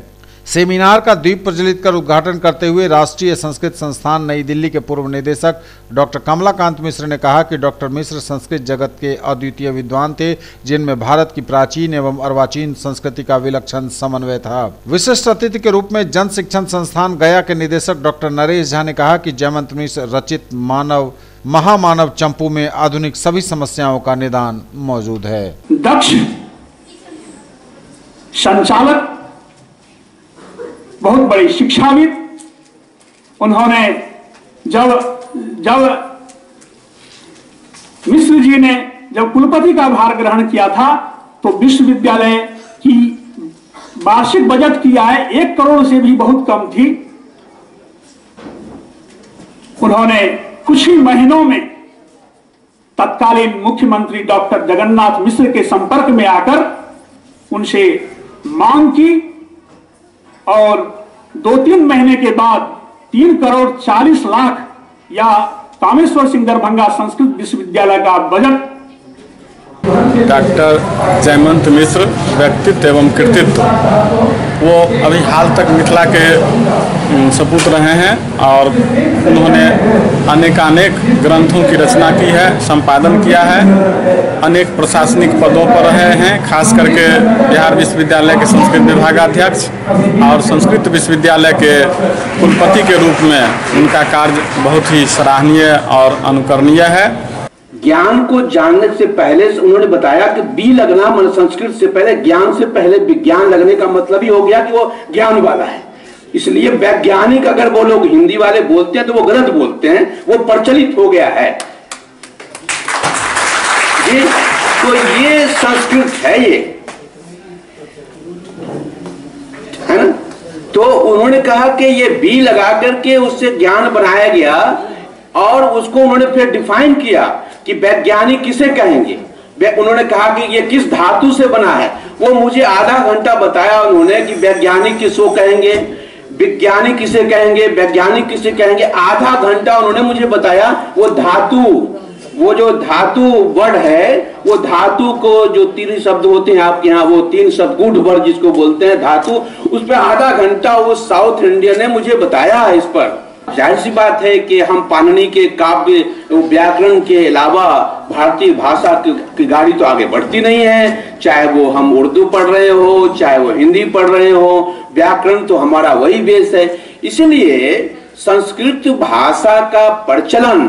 सेमिनार का दीप प्रज्वलित कर उद्घाटन करते हुए राष्ट्रीय संस्कृत संस्थान नई दिल्ली के पूर्व निदेशक डॉक्टर कमलाकांत मिश्र ने कहा कि डॉक्टर मिश्र संस्कृत जगत के अद्वितीय विद्वान थे, जिनमें भारत की प्राचीन एवं अर्वाचीन संस्कृति का विलक्षण समन्वय था। विशिष्ट अतिथि के रूप में जन शिक्षण संस्थान गया के निदेशक डॉक्टर नरेश झा ने कहा कि जयमंत मिश्र रचित महामानव चंपू में आधुनिक सभी समस्याओं का निदान मौजूद है। दक्ष संचालक, बहुत बड़ी शिक्षाविद। उन्होंने जब मिश्र जी ने जब कुलपति का भार ग्रहण किया था तो विश्वविद्यालय की वार्षिक बजट की आय 1 करोड़ से भी बहुत कम थी। उन्होंने कुछ ही महीनों में तत्कालीन मुख्यमंत्री डॉक्टर जगन्नाथ मिश्र के संपर्क में आकर उनसे मांग की और 2-3 महीने के बाद 3 करोड़ 40 लाख या कामेश्वर सिंह दरभंगा संस्कृत विश्वविद्यालय का बजट। डॉक्टर जयमंत मिश्र व्यक्तित्व एवं कृतित्व वो अभी हाल तक मिथिला के सपूत रहे हैं और उन्होंने अनेकानेक ग्रंथों की रचना की है, संपादन किया है, अनेक प्रशासनिक पदों पर रहे हैं, खास करके बिहार विश्वविद्यालय के संस्कृत विभागाध्यक्ष और संस्कृत विश्वविद्यालय के कुलपति के रूप में उनका कार्य बहुत ही सराहनीय और अनुकरणीय है। ज्ञान को जानने से पहले उन्होंने बताया कि बी लगना मन संस्कृत से पहले, ज्ञान से पहले विज्ञान लगने का मतलब ही हो गया कि वो ज्ञान वाला है। इसलिए वैज्ञानिक अगर वो लोग हिंदी वाले बोलते हैं तो वो गलत बोलते हैं, वो प्रचलित हो गया है। तो ये संस्कृत है, ये है ना। तो उन्होंने कहा कि ये बी लगा करके उससे ज्ञान बनाया गया और उसको उन्होंने फिर डिफाइन किया कि वैज्ञानिक किसे कहेंगे। उन्होंने कहा कि ये किस धातु से बना है, वो मुझे आधा घंटा बताया उन्होंने कि वैज्ञानिक किसको कहेंगे, विज्ञानिक किसे कहेंगे, वैज्ञानिक किसे कहेंगे। आधा घंटा उन्होंने मुझे बताया वो धातु, वो जो धातु वर्ड है, वो धातु को जो 3 शब्द होते हैं आपके यहाँ, वो 3 शब्द गुड वर्ड जिसको बोलते हैं धातु, उस पर आधा घंटा वो साउथ इंडियन ने मुझे बताया है। इस पर जाहिर सी बात है कि हम पाणिनि के काव्य व्याकरण के अलावा भारतीय भाषा की गाड़ी तो आगे बढ़ती नहीं है। चाहे वो हम उर्दू पढ़ रहे हो, चाहे वो हिंदी पढ़ रहे हो, व्याकरण तो हमारा वही बेस है। इसलिए संस्कृत भाषा का प्रचलन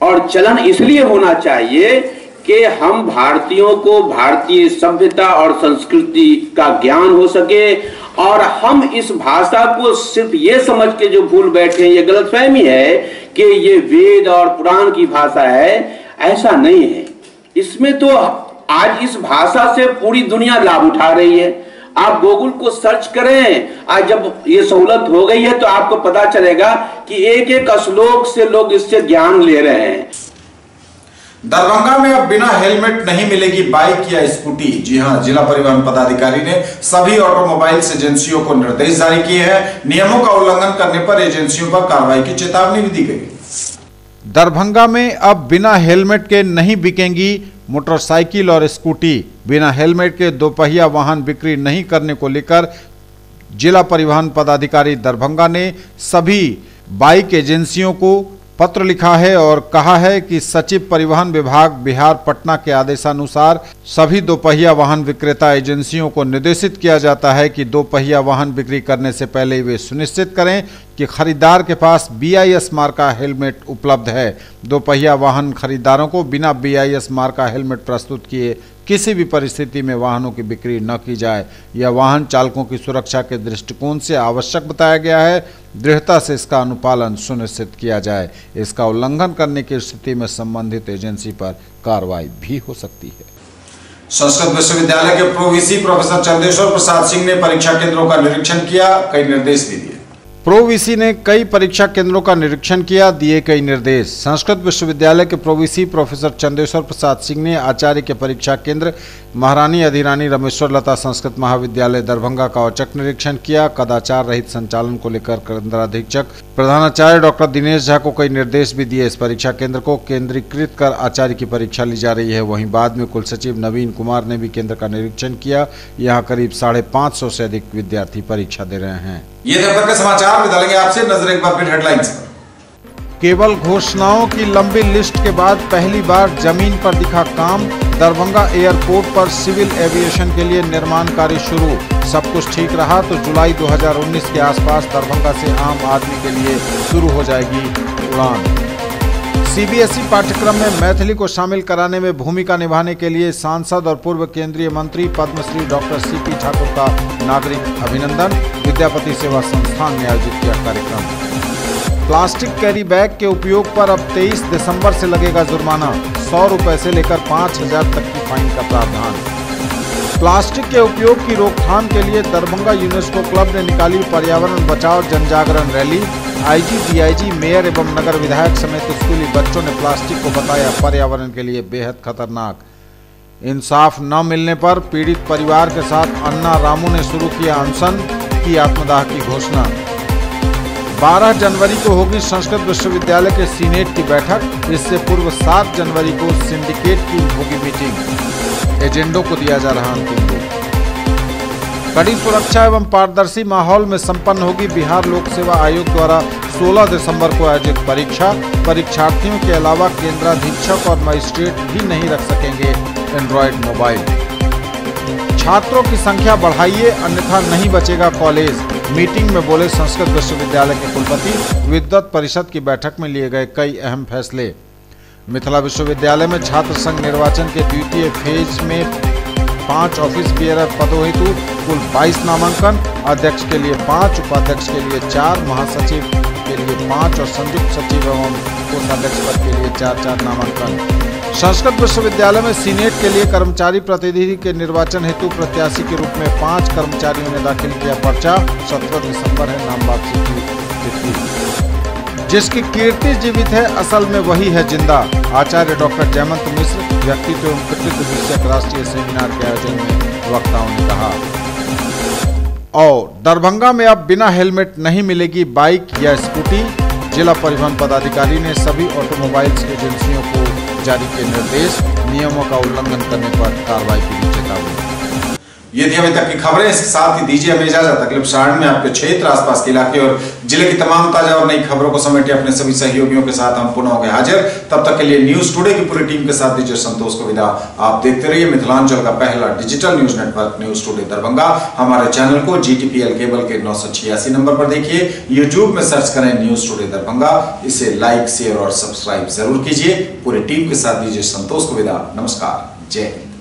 और चलन इसलिए होना चाहिए कि हम भारतीयों को भारतीय सभ्यता और संस्कृति का ज्ञान हो सके, और हम इस भाषा को सिर्फ ये समझ के जो भूल बैठे हैं, ये गलतफहमी है कि ये वेद और पुराण की भाषा है। ऐसा नहीं है। इसमें तो आज इस भाषा से पूरी दुनिया लाभ उठा रही है। आप गूगल को सर्च करें, आज जब ये सहूलत हो गई है तो आपको पता चलेगा कि एक एक श्लोक से लोग इससे ज्ञान ले रहे हैं। दरभंगा में अब बिना हेलमेट नहीं मिलेगी बाइक या स्कूटी। जी हां, जिला परिवहन पदाधिकारी ने सभी ऑटोमोबाइल्स एजेंसियों को निर्देश जारी किए हैं। नियमों का उल्लंघन करने पर एजेंसियों पर कार्रवाई की चेतावनी भी दी गई। दरभंगा में अब बिना हेलमेट के नहीं बिकेंगी मोटरसाइकिल और स्कूटी। बिना हेलमेट के दोपहिया वाहन बिक्री नहीं करने को लेकर जिला परिवहन पदाधिकारी दरभंगा ने सभी बाइक एजेंसियों को पत्र लिखा है और कहा है कि सचिव परिवहन विभाग बिहार पटना के आदेशानुसार सभी दोपहिया वाहन विक्रेता एजेंसियों को निर्देशित किया जाता है कि दोपहिया वाहन बिक्री करने से पहले वे सुनिश्चित करें कि खरीदार के पास BIS मार्का हेलमेट उपलब्ध है। दोपहिया वाहन खरीदारों को बिना BIS मार्का हेलमेट प्रस्तुत किए किसी भी परिस्थिति में वाहनों की बिक्री न की जाए। यह वाहन चालकों की सुरक्षा के दृष्टिकोण से आवश्यक बताया गया है। दृढ़ता से इसका अनुपालन सुनिश्चित किया जाए। इसका उल्लंघन करने की स्थिति में संबंधित एजेंसी पर कार्रवाई भी हो सकती है। संस्कृत विश्वविद्यालय के प्रो-वीसी प्रोफेसर चंदेश्वर प्रसाद सिंह ने परीक्षा केंद्रों का निरीक्षण किया, कई निर्देश भी दिए। प्रो-वीसी ने कई परीक्षा केंद्रों का निरीक्षण किया, दिए कई निर्देश। संस्कृत विश्वविद्यालय के प्रो-वीसी प्रोफेसर चंदेश्वर प्रसाद सिंह ने आचार्य के परीक्षा केंद्र महारानी अधिरानी रमेश्वर लता संस्कृत महाविद्यालय दरभंगा का औचक निरीक्षण किया। कदाचार रहित संचालन को लेकर केंद्राधीक्षक प्रधानाचार्य डॉक्टर दिनेश झा को कई निर्देश भी दिए। इस परीक्षा केंद्र को केंद्रीकृत कर आचार्य की परीक्षा ली जा रही है। वहीं बाद में कुल सचिव नवीन कुमार ने भी केंद्र का निरीक्षण किया। यहाँ करीब 550 से अधिक विद्यार्थी परीक्षा दे रहे हैं। ये देवघर के समाचार में डालेंगे आपसे नजर एक बार फिर हेडलाइंस पर। केवल घोषणाओं की लंबी लिस्ट के बाद पहली बार जमीन पर दिखा काम। दरभंगा एयरपोर्ट पर सिविल एविएशन के लिए निर्माण कार्य शुरू। सब कुछ ठीक रहा तो जुलाई 2019 के आसपास दरभंगा से आम आदमी के लिए शुरू हो जाएगी उड़ान। CBSE पाठ्यक्रम में मैथिली को शामिल कराने में भूमिका निभाने के लिए सांसद और पूर्व केंद्रीय मंत्री पद्मश्री डॉक्टर CP ठाकुर का नागरिक अभिनंदन। विद्यापति सेवा संस्थान ने आयोजित किया कार्यक्रम। प्लास्टिक कैरी बैग के उपयोग पर अब 23 दिसंबर से लगेगा जुर्माना। 100 रुपए से लेकर 5000 तक की फाइन का प्रावधान। प्लास्टिक के उपयोग की रोकथाम के लिए दरभंगा यूनेस्को क्लब ने निकाली पर्यावरण बचाओ जनजागरण रैली। IG, DIG, मेयर एवं नगर विधायक समेत स्कूली बच्चों ने प्लास्टिक को बताया पर्यावरण के लिए बेहद खतरनाक। इंसाफ न मिलने पर पीड़ित परिवार के साथ अन्ना रामू ने शुरू किया अनशन, की आत्मदाह की घोषणा। 12 जनवरी को होगी संस्कृत विश्वविद्यालय के सीनेट की बैठक। इससे पूर्व 7 जनवरी को सिंडिकेट की होगी मीटिंग। एजेंडों को दिया जा रहा अंतिम रूप। कड़ी सुरक्षा एवं पारदर्शी माहौल में संपन्न होगी बिहार लोक सेवा आयोग द्वारा 16 दिसंबर को आयोजित परीक्षा। परीक्षार्थियों के अलावा केंद्राधीक्षक और मजिस्ट्रेट भी नहीं रख सकेंगे एंड्रॉयड मोबाइल। छात्रों की संख्या बढ़ाइए अन्यथा नहीं बचेगा कॉलेज। मीटिंग में बोले संस्कृत विश्वविद्यालय के कुलपति। विद्वत परिषद की बैठक में लिए गए कई अहम फैसले। मिथिला विश्वविद्यालय में छात्र संघ निर्वाचन के द्वितीय फेज में 5 ऑफिस बेयरर पदों हेतु कुल 22 नामांकन। अध्यक्ष के लिए 5, उपाध्यक्ष के लिए 4, महासचिव के लिए 5 और संयुक्त सचिव एवं कोषाध्यक्ष पद के लिए 4-4 नामांकन। संस्कृत विश्वविद्यालय में सीनेट के लिए कर्मचारी प्रतिनिधि के निर्वाचन हेतु प्रत्याशी के रूप में 5 कर्मचारियों ने दाखिल किया पर्चा। 17 दिसंबर है नाम वापसी की तिथि। जिसकी कीर्ति जीवित है असल में वही है जिंदा। आचार्य डॉक्टर जयमंत मिश्र व्यक्तित्व एवं कृतित्व विषयक राष्ट्रीय सेमिनार के आयोजन में वक्ताओं ने कहा। और दरभंगा में अब बिना हेलमेट नहीं मिलेगी बाइक या स्कूटी। जिला परिवहन पदाधिकारी ने सभी ऑटोमोबाइल्स एजेंसियों को जारी किए निर्देश। नियमों का उल्लंघन करने पर कार्रवाई की भी चेतावनी। ये थी अभी तक की खबरें। इसके साथ ही दीजिए हमें इजाजत। अगले प्रसारण में आपके क्षेत्र, आसपास के इलाके और जिले की तमाम ताजा और नई खबरों को समेटे अपने सभी सहयोगियों के साथ हम पुनः होंगे हाजिर। तब तक के लिए न्यूज टुडे की पूरी टीम के साथ दीजिए संतोष को विदा। आप देखते रहिए मिथिलांचल का पहला digital news network news today Darbhanga. हमारे चैनल को GTPL केबल के 986 नंबर पर देखिए। यूट्यूब में सर्च करें न्यूज टुडे दरभंगा। इसे लाइक, शेयर और सब्सक्राइब जरूर कीजिए। पूरी टीम के साथ दीजिए संतोष को विदा। नमस्कार, जय हिंद।